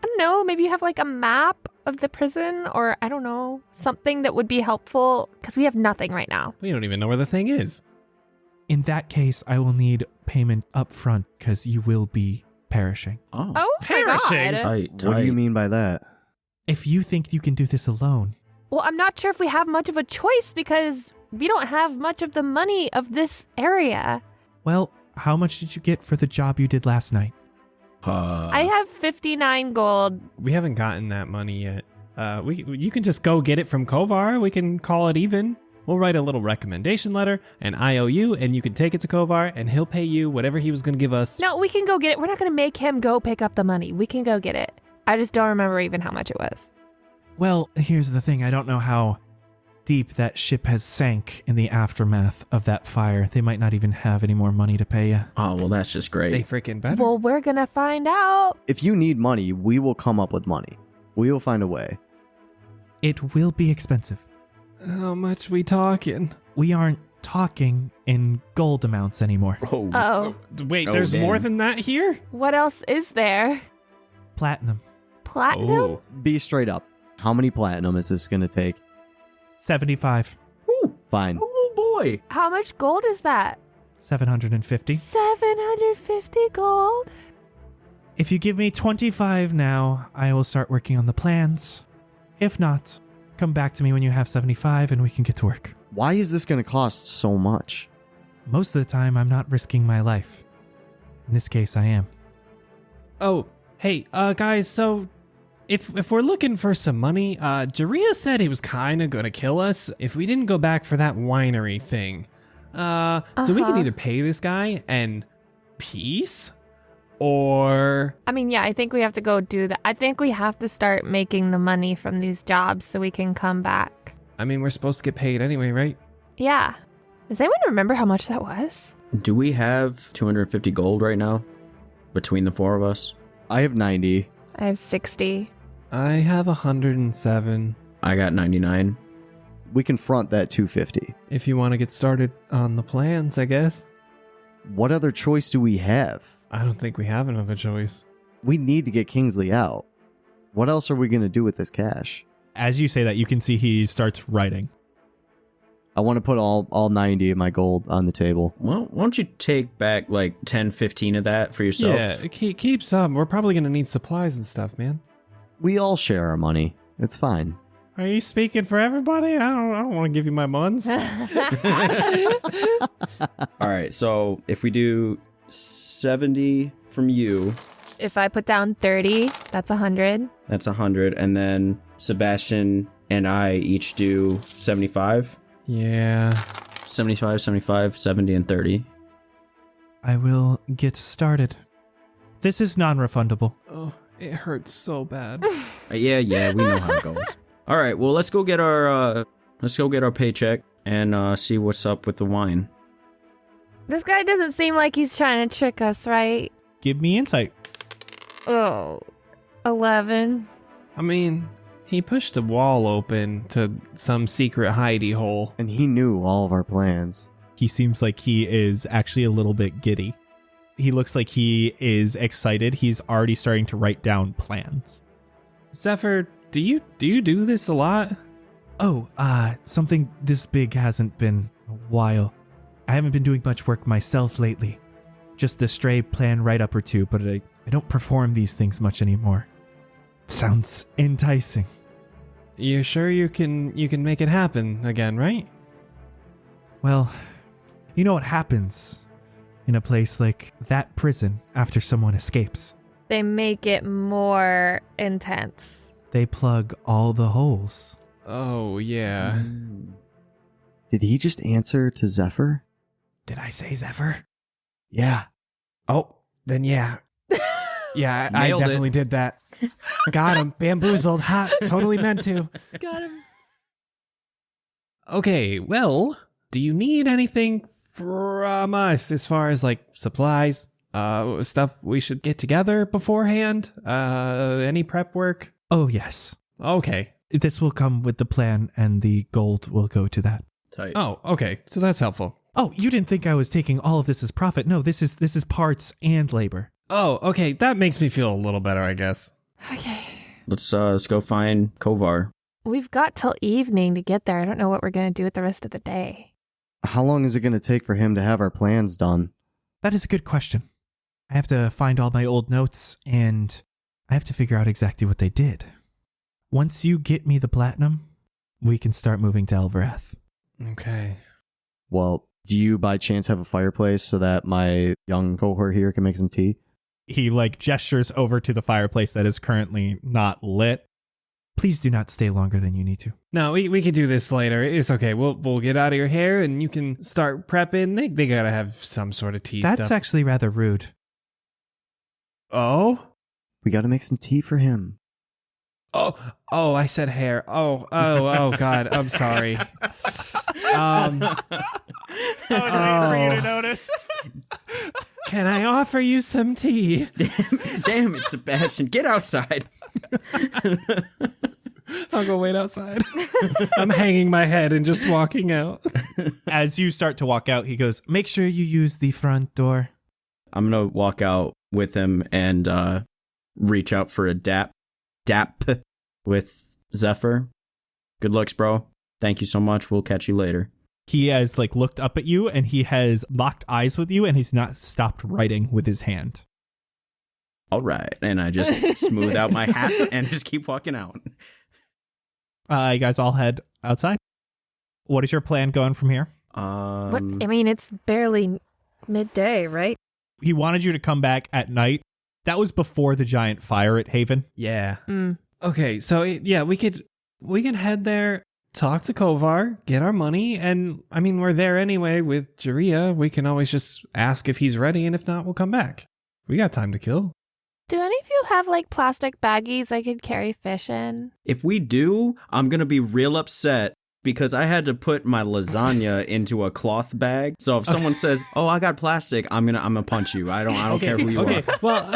I don't know, maybe you have like a map of the prison or I don't know, something that would be helpful because we have nothing right now. We don't even know where the thing is. In that case, I will need payment up front because you will be perishing. Oh. Oh Perishing? my God. Tight. What do you mean by that? If you think you can do this alone, Well, I'm not sure if we have much of a choice because we don't have much of the money of this area. well, how much did you get for the job you did last night? I have 59 gold. We haven't gotten that money yet. You can just go get it from Kovar. We can call it even. We'll write a little recommendation letter, an IOU, and you can take it to Kovar, and he'll pay you whatever he was going to give us. No, we can go get it. We're not going to make him go pick up the money. We can go get it. I just don't remember even how much it was. Well, here's the thing. I don't know how deep that ship has sank in the aftermath of that fire. They might not even have any more money to pay you. Oh, well, that's just great. They freaking better. Well, we're going to find out. If you need money, we will come up with money. We will find a way. It will be expensive. How much we talking? We aren't talking in gold amounts anymore. Oh, Wait, Oh, there's damn. more than that here? what else is there? Platinum. Platinum? Oh. Be straight up. How many platinum is this going to take? 75. Ooh. Fine. Oh, boy. How much gold is that? 750. 750 gold? If you give me 25 now, I will start working on the plans. If not, come back to me when you have 75 and we can get to work. Why is this going to cost so much? Most of the time, I'm not risking my life. In this case, I am. Oh, hey, guys, so if we're looking for some money, Jaria said he was kind of going to kill us if we didn't go back for that winery thing. So we can either pay this guy and peace, or... I mean, yeah, I think we have to go do that. I think we have to start making the money from these jobs so we can come back. I mean, we're supposed to get paid anyway, right? Yeah. Does anyone remember how much that was? Do we have 250 gold right now between the four of us? I have 90. I have 60. I have 107. I got 99. We can front that 250. If you want to get started on the plans, I guess. What other choice do we have? I don't think we have another choice. We need to get Kingsley out. What else are we going to do with this cash? As you say that, you can see he starts writing. I want to put all 90 of my gold on the table. Well, why don't you take back like 10, 15 of that for yourself? Yeah, keep some. We're probably going to need supplies and stuff, man. We all share our money. It's fine. Are you speaking for everybody? I don't want to give you my muns. All right, so if we do 70 from you, If I put down 30, that's 100. that's 100. And then Sebastian and I each do 75. Yeah. 75, 75, 70, and 30. I will get started. This is non-refundable. Oh, it hurts so bad. Yeah, we know how it goes. All right, well, let's go get our paycheck and see what's up with the wine. This guy doesn't seem like he's trying to trick us, right? Give me insight. Oh, 11. I mean, he pushed a wall open to some secret hidey hole. And he knew all of our plans. He seems like he is actually a little bit giddy. He looks like he is excited. He's already starting to write down plans. Zephyr, do you do this a lot? Oh, something this big hasn't been a while. I haven't been doing much work myself lately. Just a stray plan write-up or two, but I don't perform these things much anymore. Sounds enticing. You sure you can make it happen again, right? Well, you know what happens in a place like that prison after someone escapes. They make it more intense. They plug all the holes. Oh, yeah. Did he just answer to Zephyr? Did I say Zephyr? Yeah. Oh, then yeah. Yeah, I Nailed it. definitely did that. Got him. Bamboozled. Ha. Totally meant to. Got him. Okay, well, do you need anything from us as far as like supplies, stuff we should get together beforehand? Any prep work? Oh, yes. Okay. This will come with the plan, and the gold will go to that. Tight. Oh, okay. So that's helpful. Oh, you didn't think I was taking all of this as profit. No, this is parts and labor. Oh, okay. That makes me feel a little better, I guess. Okay. Let's go find Kovar. We've got till evening to get there. I don't know what we're going to do with the rest of the day. How long is it going to take for him to have our plans done? That is a good question. I have to find all my old notes, and I have to figure out exactly what they did. Once you get me the platinum, we can start moving to Elverath. Okay. Well, do you by chance have a fireplace so that my young cohort here can make some tea? He gestures over to the fireplace that is currently not lit. Please do not stay longer than you need to. No, we could do this later. It's okay. We'll get out of your hair and you can start prepping. They gotta have some sort of tea stuff. That's actually rather rude. Oh? We got to make some tea for him. Oh, I said hair. Oh, God. I'm sorry. For you to notice. Can I offer you some tea? Damn it, Sebastian. Get outside. I'll go wait outside. I'm hanging my head and just walking out. As you start to walk out, he goes, make sure you use the front door. I'm going to walk out with him and reach out for a dap with Zephyr. Good looks, bro. Thank you so much. We'll catch you later. He has looked up at you and he has locked eyes with you and he's not stopped writing with his hand. All right. And I just smooth out my hat and just keep walking out. You guys all head outside. What is your plan going from here? What? I mean, it's barely midday, right? He wanted you to come back at night. That was before the giant fire at Haven. Yeah. Okay, so yeah, we can head there, talk to Kovar, get our money, and I mean, we're there anyway with Jaria. We can always just ask if he's ready, and if not, we'll come back. We got time to kill. Do any of you have plastic baggies I could carry fish in? If we do, I'm going to be real upset because I had to put my lasagna into a cloth bag. So if someone says, "Oh, I got plastic," I'm gonna punch you. I don't care who you are. Okay, well,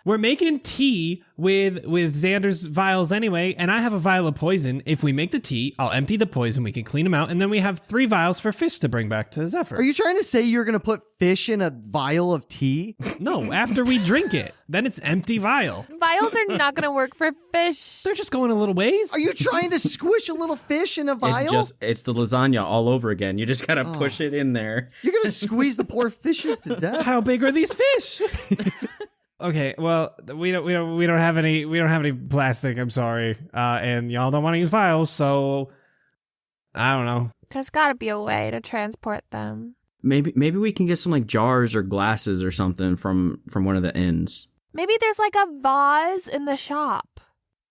we're making tea with Xander's vials anyway, and I have a vial of poison. If we make the tea, I'll empty the poison, we can clean them out, and then we have 3 vials for fish to bring back to Zephyr. Are you trying to say you're going to put fish in a vial of tea? No, after we drink it. Then it's empty vial. Vials are not going to work for fish. They're just going a little ways. Are you trying to squish a little fish in a vial? It's the lasagna all over again. You just got to push it in there. You're going to squeeze the poor fishes to death. How big are these fish? Okay, well, we don't have any plastic, I'm sorry. And y'all don't want to use vials, so I don't know. There's got to be a way to transport them. Maybe we can get some jars or glasses or something from one of the inns. Maybe there's a vase in the shop.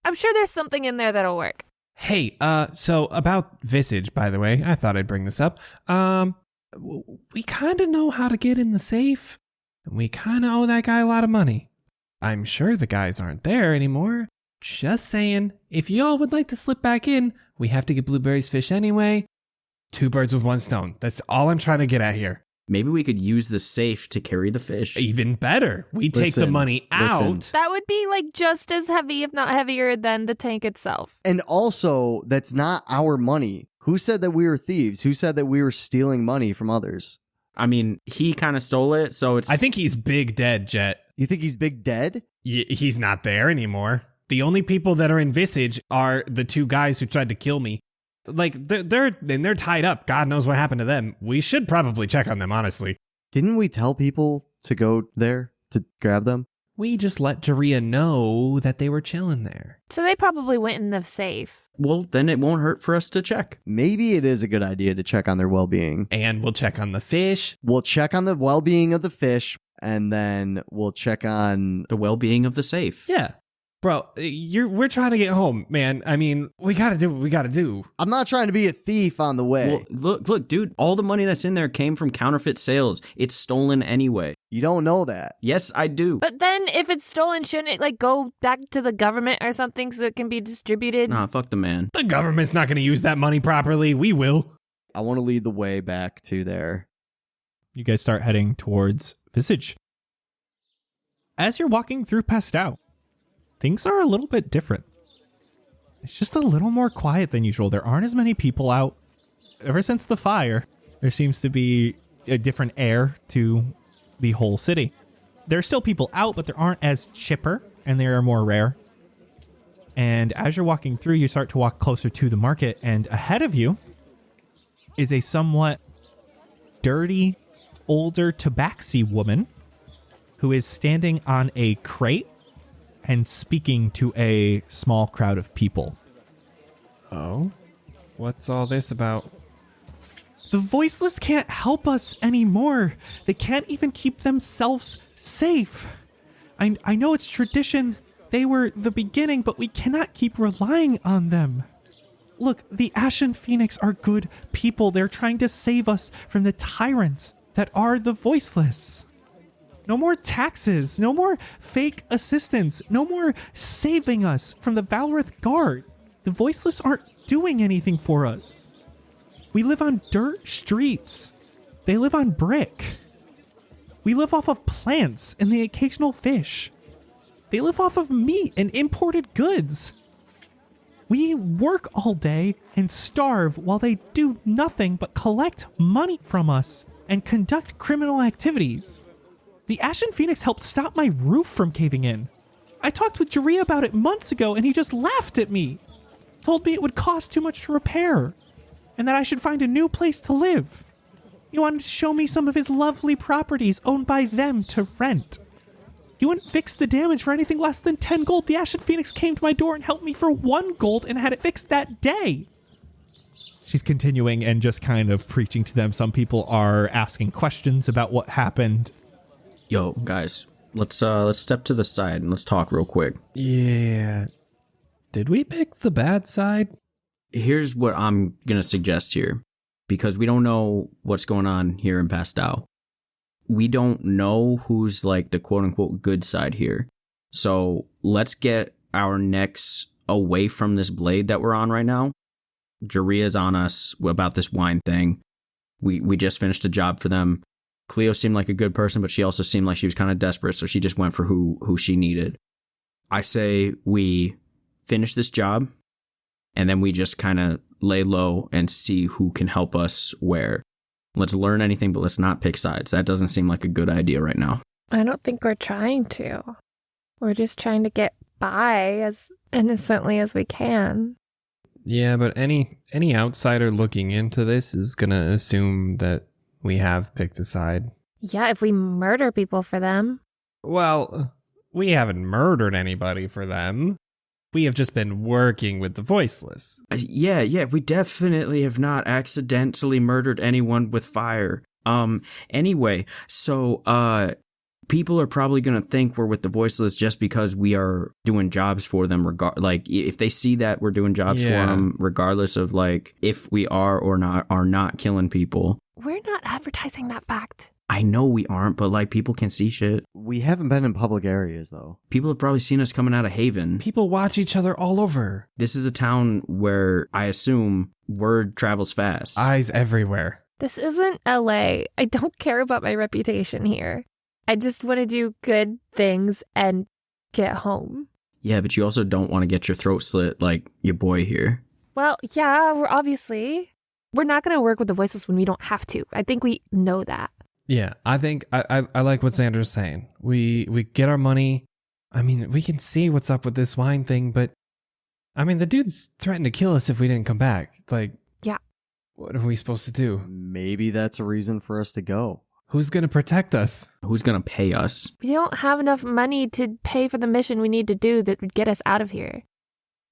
I'm sure there's something in there that'll work. Hey, so about Visage, by the way, I thought I'd bring this up. We kind of know how to get in the safe. And we kind of owe that guy a lot of money. I'm sure the guys aren't there anymore. Just saying, if y'all would like to slip back in, we have to get Blueberry's fish anyway. 2 birds with 1 stone. That's all I'm trying to get at here. Maybe we could use the safe to carry the fish. Even better. We take the money out. That would be just as heavy, if not heavier, than the tank itself. And also, that's not our money. Who said that we were thieves? Who said that we were stealing money from others? I mean, he kind of stole it, so it's... I think he's big dead, Jett. You think he's big dead? He's not there anymore. The only people that are in Visage are the 2 guys who tried to kill me. They're tied up. God knows what happened to them. We should probably check on them, honestly. Didn't we tell people to go there to grab them? We just let Jaria know that they were chilling there. So they probably went in the safe. Well, then it won't hurt for us to check. Maybe it is a good idea to check on their well-being. And we'll check on the fish. We'll check on the well-being of the fish, and then we'll check on... the well-being of the safe. Yeah. Bro, we're trying to get home, man. I mean, we gotta do what we gotta do. I'm not trying to be a thief on the way. Well, look, dude, all the money that's in there came from counterfeit sales. It's stolen anyway. You don't know that. Yes, I do. But then if it's stolen, shouldn't it go back to the government or something so it can be distributed? Nah, fuck the man. The government's not gonna use that money properly. We will. I want to lead the way back to there. You guys start heading towards Visage. As you're walking through Pastel, things are a little bit different. It's just a little more quiet than usual. There aren't as many people out. Ever since the fire, There seems to be a different air to the whole city. There are still people out, but there aren't as chipper, and they are more rare. And as you're walking through, you start to walk closer to the market, and ahead of you is a somewhat dirty, older tabaxi woman who is standing on a crate and speaking to a small crowd of people. Oh? What's all this about? The voiceless can't help us anymore. They can't even keep themselves safe. I know it's tradition. They were the beginning, but we cannot keep relying on them. Look, the Ashen Phoenix are good people. They're trying to save us from the tyrants that are the voiceless. No more taxes. No more fake assistance. No more saving us from the Valorith Guard. The voiceless aren't doing anything for us. We live on dirt streets. They live on brick. We live off of plants and the occasional fish. They live off of meat and imported goods. We work all day and starve while they do nothing but collect money from us and conduct criminal activities. The Ashen Phoenix helped stop my roof from caving in. I talked with Jett about it months ago and he just laughed at me. Told me it would cost too much to repair and that I should find a new place to live. He wanted to show me some of his lovely properties owned by them to rent. He wouldn't fix the damage for anything less than 10 gold. The Ashen Phoenix came to my door and helped me for 1 gold and had it fixed that day. She's continuing and just kind of preaching to them. Some people are asking questions about what happened. Yo, guys, let's step to the side and let's talk real quick. Yeah. Did we pick the bad side? Here's what I'm going to suggest here, because we don't know what's going on here in Pastel. We don't know who's like the quote unquote good side here. So let's get our necks away from this blade that we're on right now. Jaria's on us about this wine thing. We just finished a job for them. Cleo seemed like a good person, but she also seemed like she was kind of desperate, so she just went for who she needed. I say we finish this job, and then we just kind of lay low and see who can help us where. Let's learn anything, but let's not pick sides. That doesn't seem like a good idea right now. I don't think we're trying to. We're just trying to get by as innocently as we can. Yeah, but any outsider looking into this is going to assume that we have picked a side. Yeah, if we murder people for them. Well, we haven't murdered anybody for them. We have just been working with the voiceless. Yeah, we definitely have not accidentally murdered anyone with fire. Anyway, so, people are probably going to think we're with the voiceless just because we are doing jobs for them. Like, if they see that we're doing jobs for them, regardless of, like, if we are or are not killing people. We're not advertising that fact. I know we aren't, but, like, people can see shit. We haven't been in public areas, though. People have probably seen us coming out of Haven. People watch each other all over. This is a town where I assume word travels fast. Eyes everywhere. This isn't LA. I don't care about my reputation here. I just want to do good things and get home. Yeah, but you also don't want to get your throat slit like your boy here. Well, yeah, we're not going to work with the voiceless when we don't have to. I think we know that. Yeah, I think I like what Xander's saying. We get our money. I mean, we can see what's up with this wine thing, but I mean, the dude's threatened to kill us if we didn't come back. Like, yeah. What are we supposed to do? Maybe that's a reason for us to go. Who's going to protect us? Who's going to pay us? We don't have enough money to pay for the mission we need to do that would get us out of here.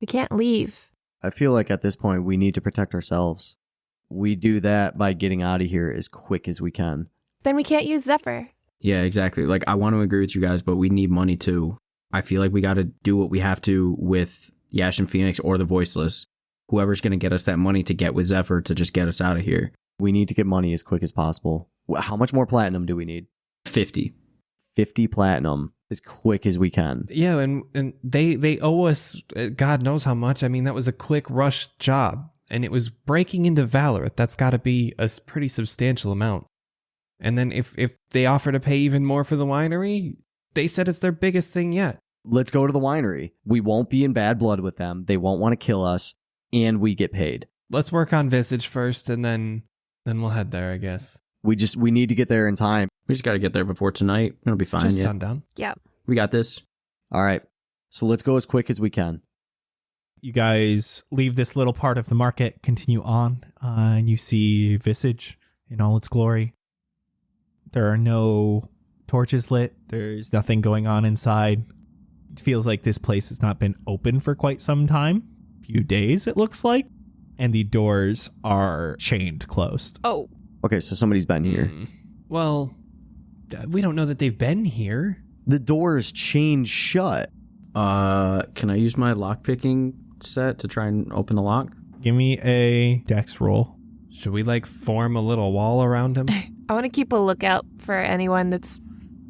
We can't leave. I feel like at this point, we need to protect ourselves. We do that by getting out of here as quick as we can. Then we can't use Zephyr. Yeah, exactly. Like, I want to agree with you guys, but we need money too. I feel like we got to do what we have to with the Ashen Phoenix or the Voiceless. Whoever's going to get us that money to get with Zephyr to just get us out of here. We need to get money as quick as possible. How much more platinum do we need? 50. 50 platinum as quick as we can. Yeah, and they owe us God knows how much. I mean, that was a quick rush job, and it was breaking into Valorith. That's got to be a pretty substantial amount. And then if they offer to pay even more for the winery, they said it's their biggest thing yet. Let's go to the winery. We won't be in bad blood with them. They won't want to kill us, and we get paid. Let's work on Visage first, and then Then we'll head there, I guess. We need to get there in time. We just got to get there before tonight. It'll be fine. Just Yeah. sundown. Yeah. We got this. All right. So let's go as quick as we can. You guys leave this little part of the market, continue on, and you see Visage in all its glory. There are no torches lit. There's nothing going on inside. It feels like this place has not been open for quite some time. A few days, it looks like. And the doors are chained closed. Oh. Okay, so somebody's been here. Well, we don't know that they've been here. The door is chained shut. Can I use my lockpicking set to try and open the lock? Give me a dex roll. Should we, form a little wall around him? I want to keep a lookout for anyone that's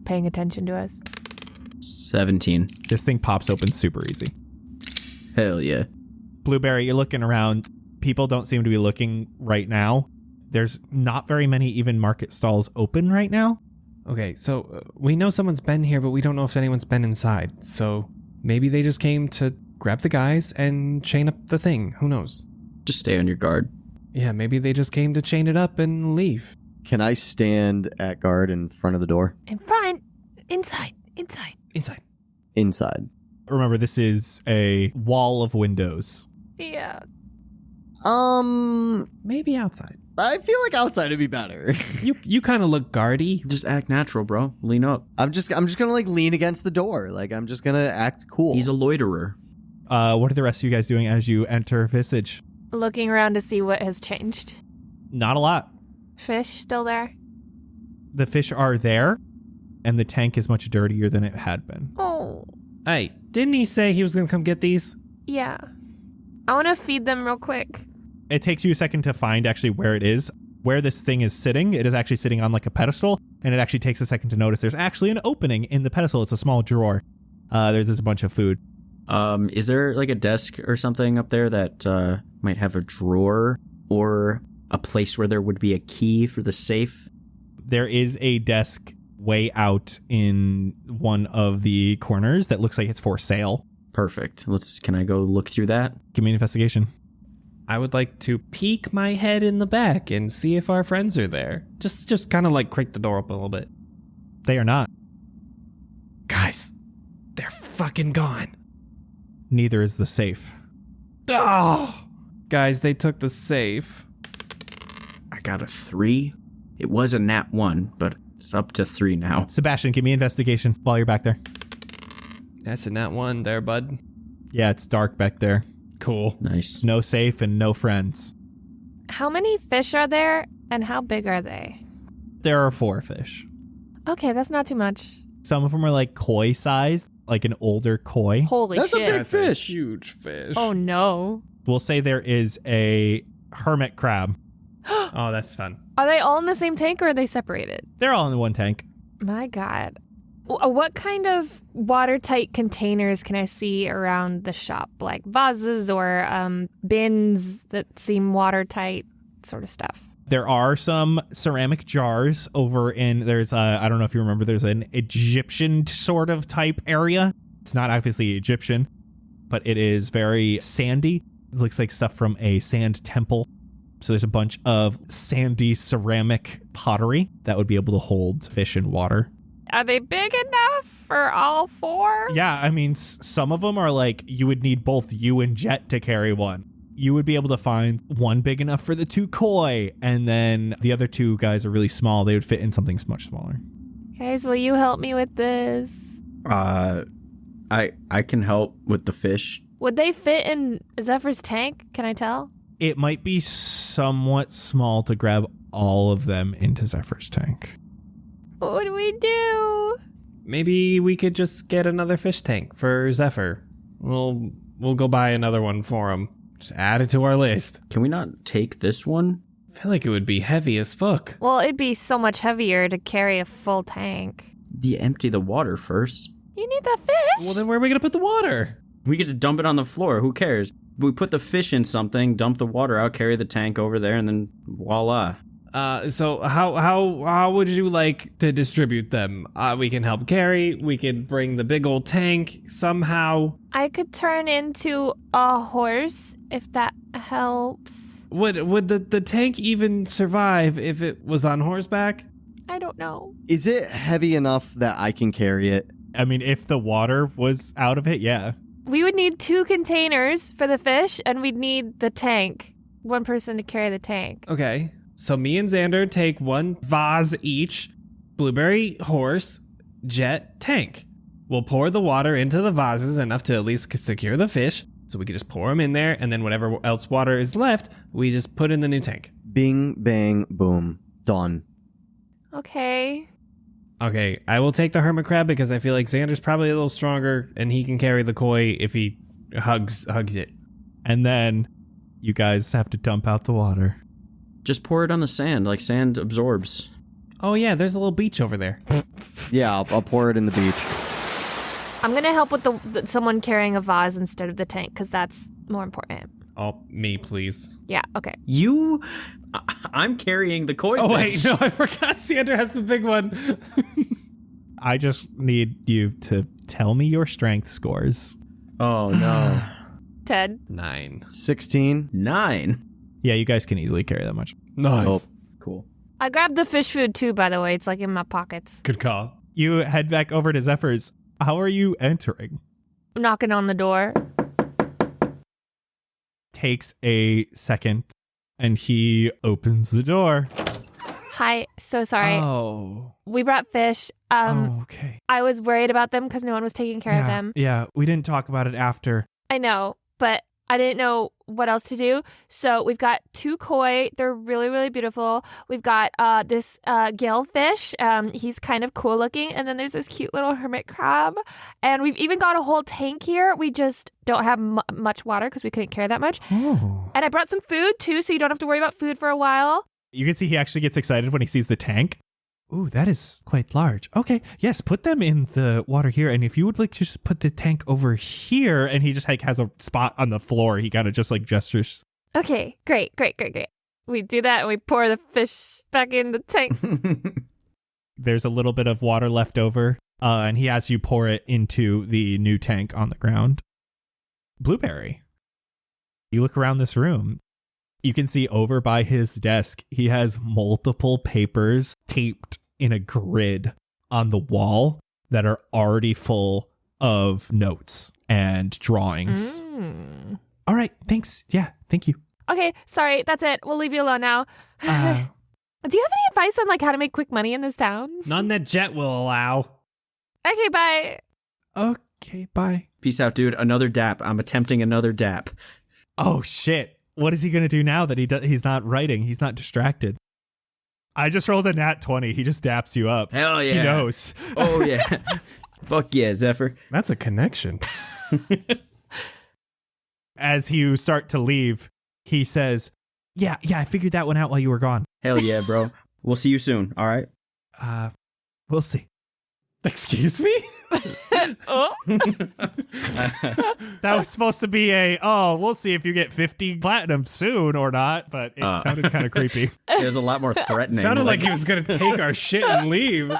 paying attention to us. 17. This thing pops open super easy. Hell yeah. Blueberry, you're looking around. People don't seem to be looking right now. There's not very many even market stalls open right now. Okay, so we know someone's been here, but we don't know if anyone's been inside. So maybe they just came to grab the guys and chain up the thing. Who knows? Just stay on your guard. Yeah, maybe they just came to chain it up and leave. Can I stand at guard in front of the door? In front. Inside. Inside. Inside. Inside. Remember, this is a wall of windows. Yeah. Maybe outside. I feel like outside would be better. You kind of look guardy. Just act natural, bro. Lean up. I'm just gonna lean against the door. I'm just gonna act cool. He's a loiterer. What are the rest of you guys doing as you enter Visage? Looking around to see what has changed. Not a lot. Fish still there? The fish are there, and the tank is much dirtier than it had been. Oh. Hey, didn't he say he was going to come get these? Yeah. I want to feed them real quick. It takes you a second to find actually where it is. Where this thing is sitting, it is actually sitting on a pedestal, and it actually takes a second to notice there's actually an opening in the pedestal. It's a small drawer. There's a bunch of food. Is there a desk or something up there that might have a drawer or a place where there would be a key for the safe? There is a desk way out in one of the corners that looks like it's for sale. Perfect. Can I go look through that? Give me an investigation. I would like to peek my head in the back and see if our friends are there. Just kind of creak the door open a little bit. They are not. Guys, they're fucking gone. Neither is the safe. Oh! Guys, they took the safe. I got a 3. It was a nat 1, but it's up to 3 now. Sebastian, give me investigation while you're back there. That's a nat 1 there, bud. Yeah, it's dark back there. Cool. Nice. No safe and no friends. How many fish are there, and how big are they? There are 4 fish. Okay, that's not too much. Some of them are koi sized, like an older koi. Holy That's a shit. big That's fish. a huge fish. Oh, no. We'll say there is a hermit crab. Oh, that's fun. Are they all in the same tank, or are they separated? They're all in one tank. My God. What kind of watertight containers can I see around the shop? Like vases or bins that seem watertight sort of stuff? There are some ceramic jars over there's I don't know if you remember, there's an Egyptian sort of type area. It's not obviously Egyptian, but it is very sandy. It looks like stuff from a sand temple. So there's a bunch of sandy ceramic pottery that would be able to hold fish in water. Are they big enough for all 4? Yeah, I mean, some of them are you would need both you and Jett to carry one. You would be able to find one big enough for the 2 koi, and then the other 2 guys are really small. They would fit in something much smaller. Guys, will you help me with this? I can help with the fish. Would they fit in Zephyr's tank? Can I tell? It might be somewhat small to grab all of them into Zephyr's tank. What do we do? Maybe we could just get another fish tank for Zephyr. We'll go buy another one for him. Just add it to our list. Can we not take this one? I feel like it would be heavy as fuck. Well, it'd be so much heavier to carry a full tank. You empty the water first. You need the fish. Well, then where are we going to put the water? We could just dump it on the floor. Who cares? We put the fish in something, dump the water out, carry the tank over there, and then voila. So how would you like to distribute them? We can help carry. We could bring the big old tank somehow. I could turn into a horse if that helps. Would the tank even survive if it was on horseback? I don't know. Is it heavy enough that I can carry it? I mean, if the water was out of it, yeah. We would need 2 containers for the fish, and we'd need the tank. 1 person to carry the tank. Okay. So me and Xander take 1 vase each. Blueberry, horse, Jett, tank. We'll pour the water into the vases enough to at least secure the fish. So we can just pour them in there, and then whatever else water is left, we just put in the new tank. Bing, bang, boom. Done. Okay. Okay, I will take the hermit crab because I feel like Xander's probably a little stronger, and he can carry the koi if he hugs it. And then you guys have to dump out the water. Just pour it on the sand, like sand absorbs. Oh yeah, there's a little beach over there. Yeah, I'll pour it in the beach. I'm going to help with the someone carrying a vase instead of the tank, because that's more important. Oh, me, please. Yeah, okay. I'm carrying the koi Oh fish. wait, no, I forgot Xander has the big one. I just need you to tell me your strength scores. Oh, no. 10. 9. 16. 9. Yeah, you guys can easily carry that much. Nice. Oh. Cool. I grabbed the fish food too, by the way. It's like in my pockets. Good call. You head back over to Zephyr's. How are you entering? I'm knocking on the door. Takes a second, and he opens the door. Hi, so sorry. Oh. We brought fish. Okay. I was worried about them because no one was taking care of them. Yeah, we didn't talk about it after. I know, but I didn't know what else to do. So we've got 2 koi. They're really, really beautiful. We've got this gill fish. He's kind of cool looking. And then there's this cute little hermit crab. And we've even got a whole tank here. We just don't have much water because we couldn't carry that much. Oh. And I brought some food too, so you don't have to worry about food for a while. You can see he actually gets excited when he sees the tank. Ooh, that is quite large. Okay, yes, put them in the water here. And if you would like to just put the tank over here, and he just like has a spot on the floor, he kind of just like gestures. Okay, great. We do that and we pour the fish back in the tank. There's a little bit of water left over, and he has you pour it into the new tank on the ground. Blueberry. You look around this room. You can see over by his desk, he has multiple papers taped in a grid on the wall that are already full of notes and drawings. All right, thanks. Yeah, thank you. Okay, sorry, that's it. We'll leave you alone now. Do you have any advice on like how to make quick money in this town? None that Jett will allow. Okay, bye. Okay, bye. Peace out, dude. Another dap. I'm attempting another dap. Oh, shit. What is he going to do now that he's not writing? He's not distracted. I just rolled a nat 20. He just daps you up. Hell yeah. He knows. Oh, yeah. Fuck yeah, Zephyr. That's a connection. As you start to leave, he says, yeah, I figured that one out while you were gone. Hell yeah, bro. We'll see you soon, all right? We'll see. Excuse me? Oh. That was supposed to be we'll see if you get 50 platinum soon or not, but it sounded kind of creepy. It was a lot more threatening. Sounded like he was going to take our shit and leave.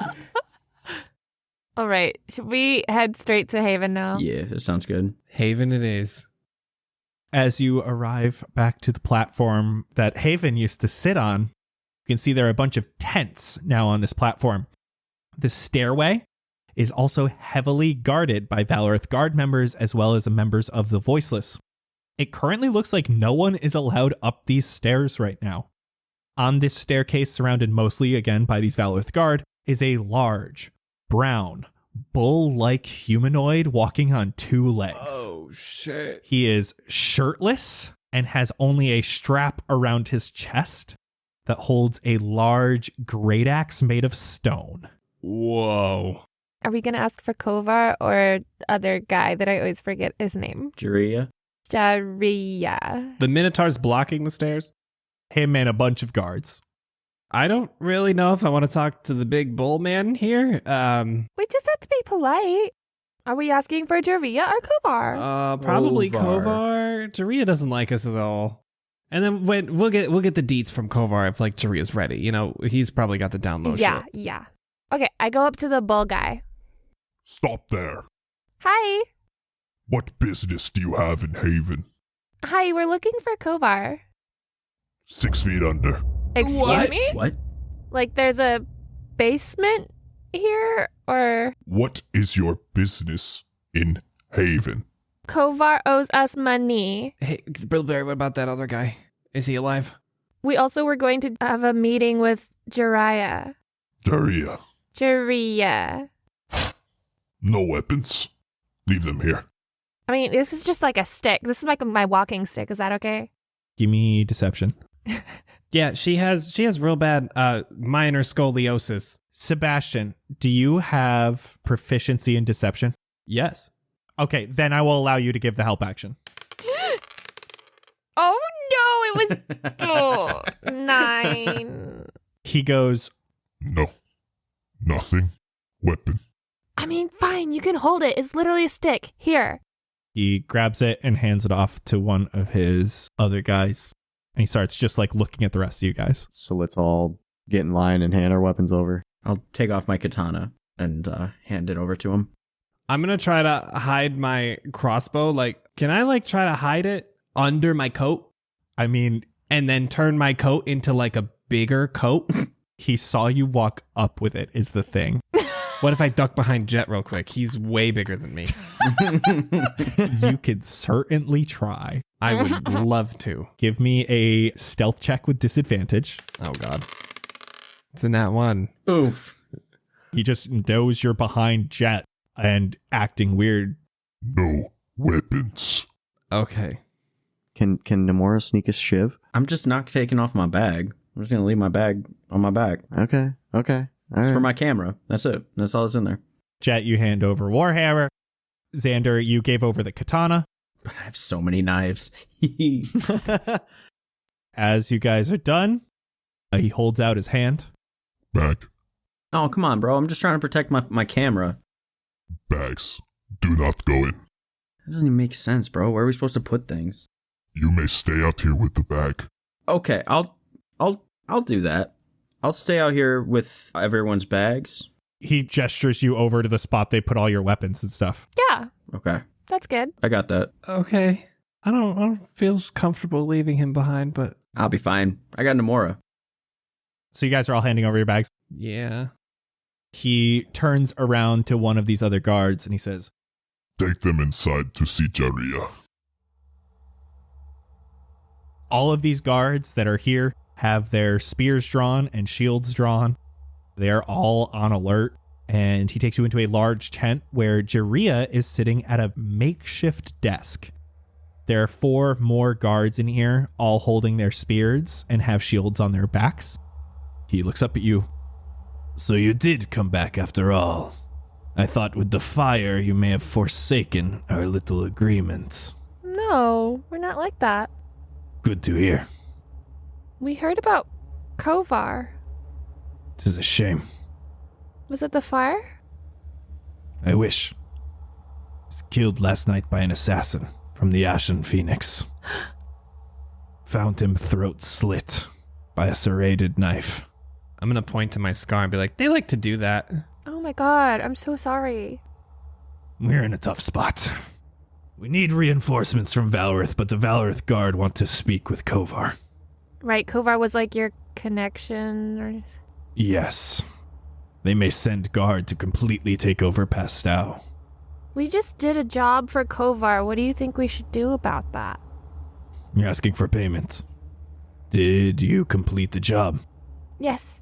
All right, should we head straight to Haven now? Yeah, that sounds good. Haven it is. As you arrive back to the platform that Haven used to sit on, you can see there are a bunch of tents now on this platform. The stairway is also heavily guarded by Valorith Guard members as well as the members of the Voiceless. It currently looks like no one is allowed up these stairs right now. On this staircase, surrounded mostly again by these Valorith Guard, is a large, brown, bull-like humanoid walking on 2 legs. Oh, shit. He is shirtless and has only a strap around his chest that holds a large great axe made of stone. Whoa. Are we going to ask for Kovar or the other guy that I always forget his name? Jiria? Jaria. The Minotaur's blocking the stairs? Him and a bunch of guards. I don't really know if I want to talk to the big bull man here. We just have to be polite. Are we asking for Jaria or Kovar? Probably Kovar. Kovar. Jaria doesn't like us at all. And then we'll get the deets from Kovar if like Jaria's ready. You know, he's probably got the down low shit. Yeah. Okay, I go up to the bull guy. Stop there. Hi. What business do you have in Haven? Hi, we're looking for Kovar. 6 feet under. Excuse me? What? Like there's a basement here or What is your business in Haven? Kovar owes us money. Hey, Billberry, what about that other guy? Is he alive? We also were going to have a meeting with Jiraiya. Daria. Jiraiya. No weapons. Leave them here. I mean, this is just like a stick. This is like my walking stick. Is that okay? Give me deception. Yeah, she has real bad minor scoliosis. Sebastian, do you have proficiency in deception? Yes. Okay, then I will allow you to give the help action. Oh no, it was 9. He goes, No. Nothing. Weapon. I mean, fine, you can hold it. It's literally a stick. Here. he grabs it and hands it off to one of his other guys. And he starts just like looking at the rest of you guys. So let's all get in line and hand our weapons over. I'll take off my katana and hand it over to him. I'm going to try to hide my crossbow. Like, can I like try to hide it under my coat I mean, and then turn my coat into like a bigger coat? he saw you walk up with it is the thing. What if I duck behind Jett real quick? He's way bigger than me. You could certainly try. I would love to. Give me a stealth check with disadvantage. Oh, God. It's in that one. Oof. He just knows you're behind Jett and acting weird. No weapons. Okay. Can Nomura sneak a shiv? I'm just not taking off my bag. I'm just going to leave my bag on my back. Okay. All It's right. for my camera. That's it. That's all that's in there. Jett, you hand over Warhammer. Xander, you gave over the katana. But I have so many knives. As you guys are done, he holds out his hand. Bag. Oh, come on, bro. I'm just trying to protect my camera. Bags. Do not go in. That doesn't even make sense, bro. Where are we supposed to put things? You may stay out here with the bag. Okay, I'll do that. I'll stay out here with everyone's bags. He gestures you over to the spot they put all your weapons and stuff. Yeah, Okay, that's good. I got that. Okay. I don't feel comfortable leaving him behind, but I'll be fine. I got Nomura. So you guys are all handing over your bags. yeah. He turns around to one of these other guards and he says, Take them inside to see Jaria. all of these guards that are here have their spears drawn and shields drawn. They're all on alert. And he takes you into a large tent where Jaria is sitting at a makeshift desk. There are 4 more guards in here, all holding their spears and have shields on their backs. He looks up at you. So you did come back after all. I thought with the fire you may have forsaken our little agreement. No, we're not like that. Good to hear. We heard about Kovar. 'Tis a shame. Was it the fire? I wish. He was killed last night by an assassin from the Ashen Phoenix. Found him throat slit by a serrated knife. I'm going to point to my scar and be like, they like to do that. Oh my god, I'm so sorry. We're in a tough spot. We need reinforcements from Valorith, but the Valorith Guard want to speak with Kovar. Right, Kovar was like your connection or... Yes. They may send guard to completely take over Pastau. We just did a job for Kovar. What do you think we should do about that? You're asking for payment. Did you complete the job? Yes.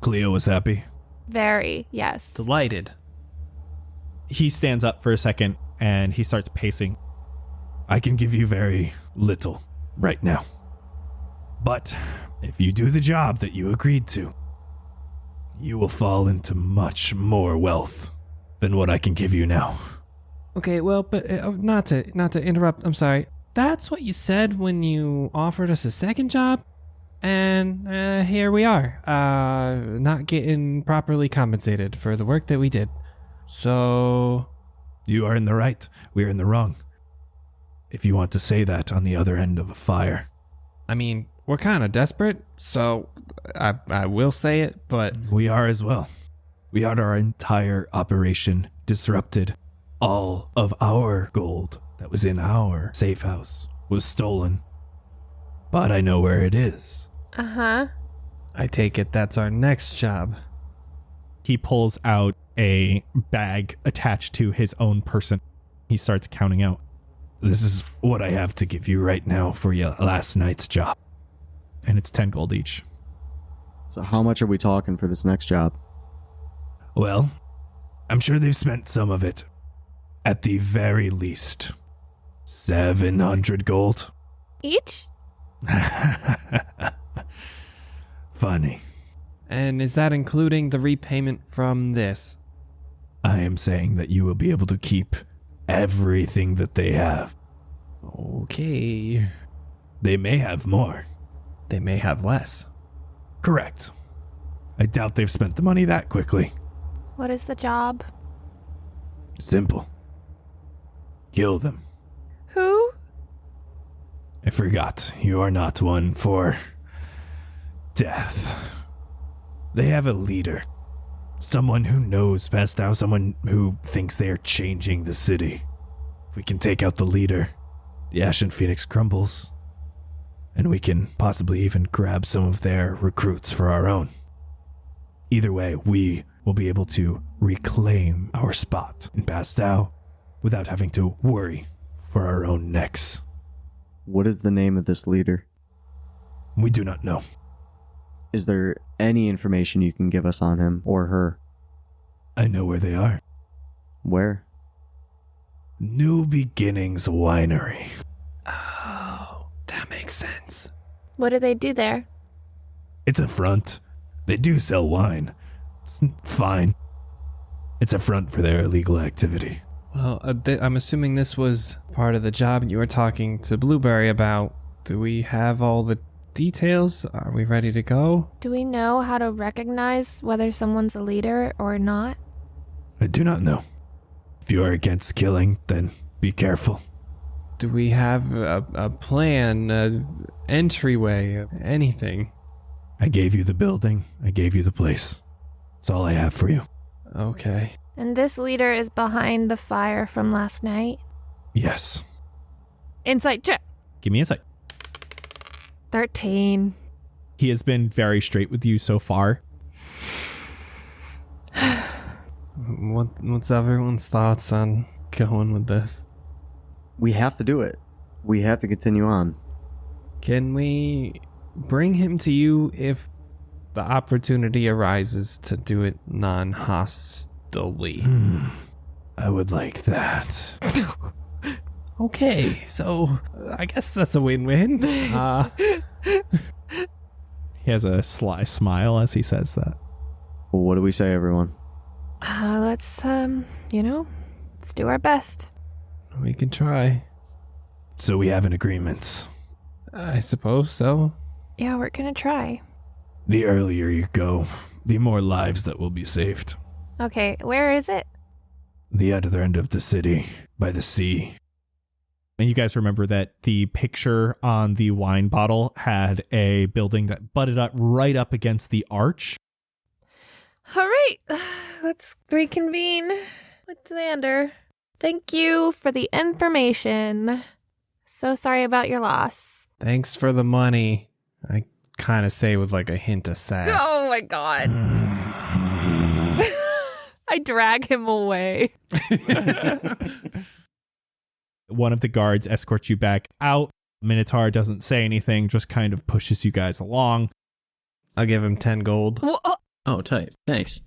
Cleo was happy. Very, yes. Delighted. He stands up for a second and he starts pacing. I can give you very little right now. But if you do the job that you agreed to, you will fall into much more wealth than what I can give you now. Okay, well, but not to interrupt. I'm sorry. That's what you said when you offered us a second job? And here we are, not getting properly compensated for the work that we did. So... You are in the right. We are in the wrong. If you want to say that on the other end of a fire. I mean, we're kind of desperate, so I will say it, but... We are as well. We had our entire operation disrupted. All of our gold that was in our safe house was stolen. But I know where it is. Uh-huh. I take it that's our next job. He pulls out a bag attached to his own person. He starts counting out. This is what I have to give you right now for your last night's job. And it's 10 gold each. So how much are we talking for this next job? Well, I'm sure they've spent some of it. At the very least, 700 gold. Each? Funny. And is that including the repayment from this? I am saying that you will be able to keep everything that they have. Okay. They may have more. They may have less. Correct. I doubt they've spent the money that quickly. What is the job? Simple. Kill them. Who? I forgot. You are not one for death. They have a leader. Someone who knows best how, someone who thinks they are changing the city. If we can take out the leader, the Ashen Phoenix crumbles. And we can possibly even grab some of their recruits for our own. Either way, we will be able to reclaim our spot in Bastow without having to worry for our own necks. What is the name of this leader? We do not know. Is there any information you can give us on him or her? I know where they are. Where? New Beginnings Winery. Oh, that makes sense. What do they do there? It's a front. They do sell wine. It's fine. It's a front for their illegal activity. Well, I'm assuming this was part of the job you were talking to Blueberry about. Do we have all the details? Are we ready to go? Do we know how to recognize whether someone's a leader or not? I do not know. If you are against killing, then be careful. Do we have a plan, an entryway, anything? I gave you the building. I gave you the place. That's all I have for you. Okay. And this leader is behind the fire from last night? Yes. Insight check. Give me insight. 13. He has been very straight with you so far. What's everyone's thoughts on going with this? We have to do it. We have to continue on. Can we bring him to you if the opportunity arises to do it non-hostilely? I would like that. Okay, so I guess that's a win-win. He has a sly smile as he says that. Well, what do we say, everyone? Let's do our best. We can try. So we have an agreement. I suppose so. Yeah, we're gonna try. The earlier you go, the more lives that will be saved. Okay, where is it? The other end of the city, by the sea. And you guys remember that the picture on the wine bottle had a building that butted up right up against the arch. All right, let's reconvene with Xander. Thank you for the information. So sorry about your loss. Thanks for the money. I kind of say with like a hint of sass. Oh my god. I drag him away. One of the guards escorts you back out. Minotaur doesn't say anything, just kind of pushes you guys along. I'll give him 10 gold. Oh, tight. Thanks.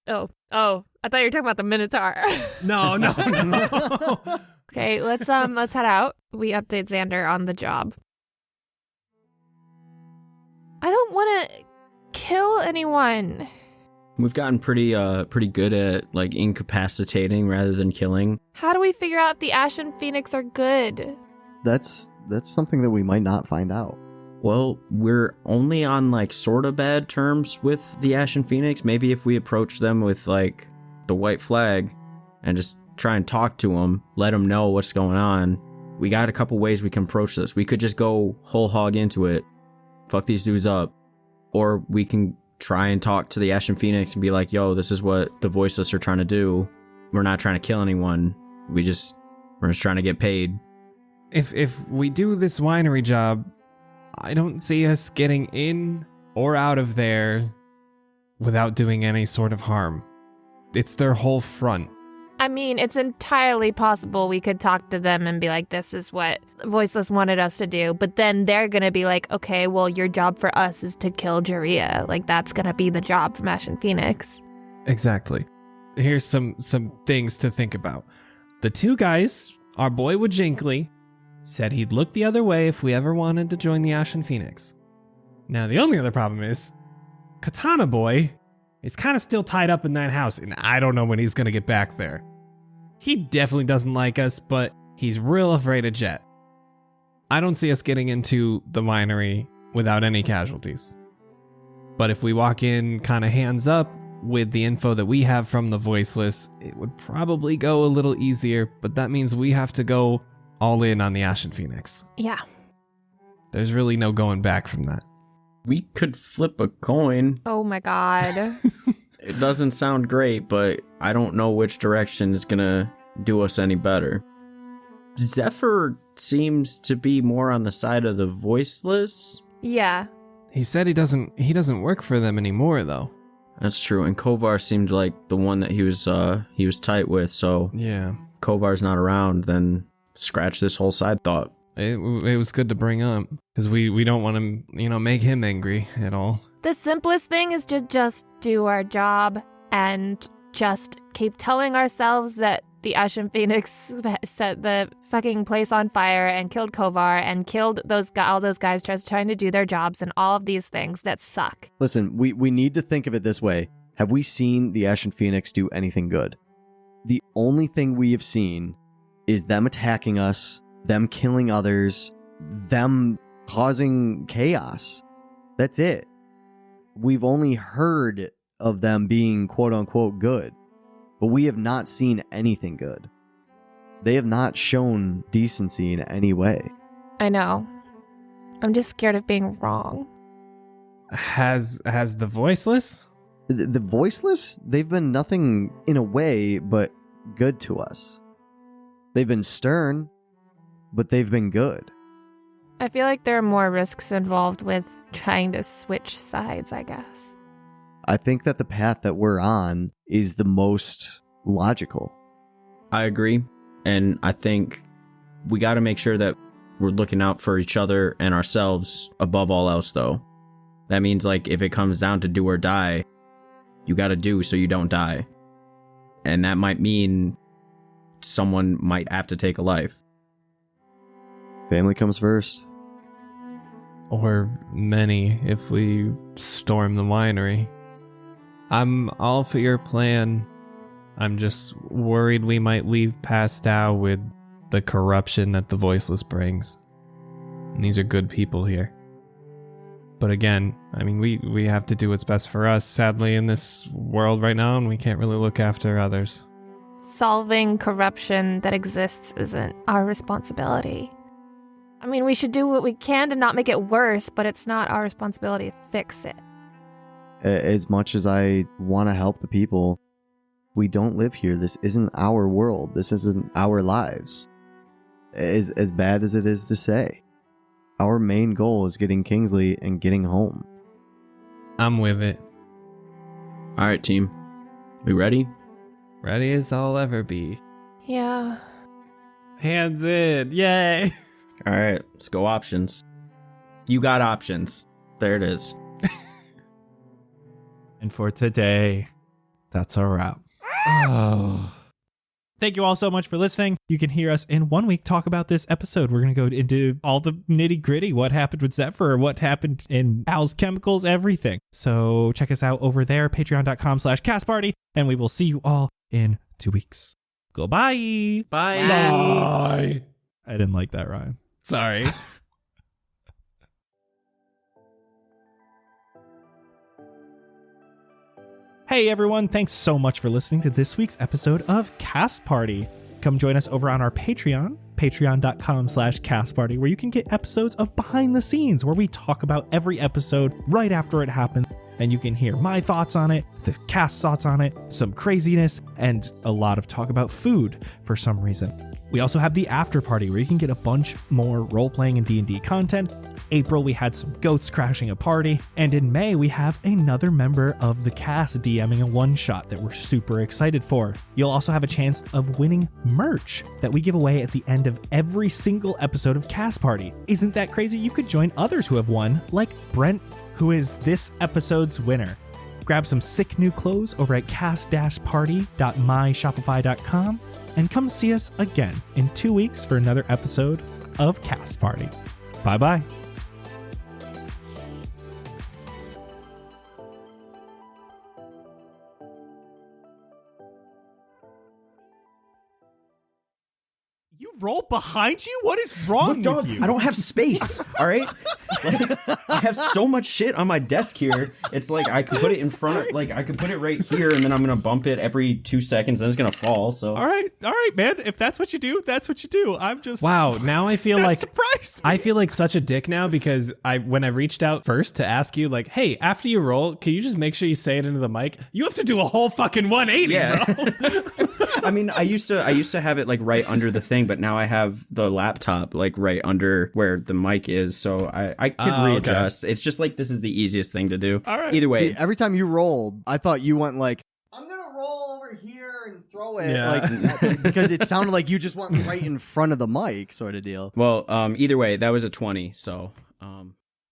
Oh, I thought you were talking about the Minotaur. No. Okay, let's head out. We update Xander on the job. I don't want to kill anyone. We've gotten pretty good at like incapacitating rather than killing. How do we figure out if the Ashen Phoenix are good? That's something that we might not find out. Well, we're only on like sort of bad terms with the Ashen Phoenix. Maybe if we approach them with like the white flag and just try and talk to them, let them know what's going on, we got a couple ways we can approach this. We could just go whole hog into it, fuck these dudes up, or we can try and talk to the Ashen Phoenix and be like, yo, this is what the Voiceless are trying to do. We're not trying to kill anyone. We're just trying to get paid. If we do this winery job, I don't see us getting in or out of there without doing any sort of harm. It's their whole front. I mean, it's entirely possible we could talk to them and be like, this is what Voiceless wanted us to do. But then they're going to be like, okay, well, your job for us is to kill Jaria. Like, that's going to be the job from Ashen Phoenix. Exactly. Here's some things to think about. The two guys, our boy Wajinkly, said he'd look the other way if we ever wanted to join the Ashen Phoenix. Now, the only other problem is, Katana Boy is kind of still tied up in that house, and I don't know when he's going to get back there. He definitely doesn't like us, but he's real afraid of Jett. I don't see us getting into the winery without any casualties. But if we walk in kind of hands up with the info that we have from the Voiceless, it would probably go a little easier, but that means we have to go all in on the Ashen Phoenix. Yeah. There's really no going back from that. We could flip a coin. Oh my god. It doesn't sound great, but I don't know which direction is gonna do us any better. Zephyr seems to be more on the side of the Voiceless. Yeah. He said he doesn't work for them anymore, though. That's true, and Kovar seemed like the one that he was tight with, so Yeah. Kovar's not around, then scratch this whole side thought. It was good to bring up, because we don't want to, make him angry at all. The simplest thing is to just do our job and just keep telling ourselves that the Ashen Phoenix set the fucking place on fire and killed Kovar and killed all those guys just trying to do their jobs and all of these things that suck. Listen, we need to think of it this way. Have we seen the Ashen Phoenix do anything good? The only thing we have seen is them attacking us, them killing others, them causing chaos. That's it. We've only heard of them being quote-unquote good, but we have not seen anything good. They have not shown decency in any way. I know. I'm just scared of being wrong. Has the Voiceless? The Voiceless, they've been nothing in a way but good to us. They've been stern, but they've been good. I feel like there are more risks involved with trying to switch sides, I guess. I think that the path that we're on is the most logical. I agree, and I think we got to make sure that we're looking out for each other and ourselves above all else, though. That means, like, if it comes down to do or die, you got to do so you don't die. And that might mean someone might have to take a life. Family comes first. Or many if we storm the winery. I'm all for your plan. I'm just worried we might leave Pastel with the corruption that the Voiceless brings. And these are good people here. But again, I mean, we have to do what's best for us, sadly, in this world right now, and we can't really look after others. Solving corruption that exists isn't our responsibility. I mean, we should do what we can to not make it worse, but it's not our responsibility to fix it. As much as I want to help the people, we don't live here. This isn't our world. This isn't our lives. As bad as it is to say. Our main goal is getting Kingsley and getting home. I'm with it. All right, team. We ready? Ready as I'll ever be. Yeah. Hands in. Yay. All right, let's go options. You got options. There it is. And for today, that's a wrap. Oh. Thank you all so much for listening. You can hear us in 1 week talk about this episode. We're going to go into all the nitty gritty, what happened with Zephyr, what happened in Al's Chemicals, everything. So check us out over there, patreon.com/castparty, and we will see you all in 2 weeks. Goodbye. Bye. Bye. I didn't like that rhyme. Sorry. Hey everyone, thanks so much for listening to this week's episode of Cast Party. Come join us over on our Patreon patreon.com/castparty, where you can get episodes of behind the scenes where we talk about every episode right after it happens. And you can hear my thoughts on it, the cast's thoughts on it, some craziness, and a lot of talk about food for some reason. We also have the after party where you can get a bunch more role-playing and D&D content. April, we had some goats crashing a party. And in May, we have another member of the cast DMing a one-shot that we're super excited for. You'll also have a chance of winning merch that we give away at the end of every single episode of Cast Party. Isn't that crazy? You could join others who have won, like Brent, who is this episode's winner. Grab some sick new clothes over at cast-party.myshopify.com and come see us again in 2 weeks for another episode of Cast Party. Bye-bye. You roll behind you? What is wrong Look, dog, with you? I don't have space, all right? Like, I have so much shit on my desk here. It's like I could put it in front of, like, I could put it right here, and then I'm going to bump it every 2 seconds, and it's going to fall, so. All right, man. If that's what you do, that's what you do. I'm just... Wow, now I feel like... surprised. I feel like such a dick now because when I reached out first to ask you, like, hey, after you roll, can you just make sure you say it into the mic? You have to do a whole fucking 180, bro. I mean, I used to have it like right under the thing, but now I have the laptop like right under where the mic is, so I could readjust. Okay. It's just like this is the easiest thing to do. All right. Either way, see, every time you rolled, I thought you went like, I'm gonna roll over here and throw it, like because it sounded like you just went right in front of the mic, sort of deal. Well, either way, that was a 20, so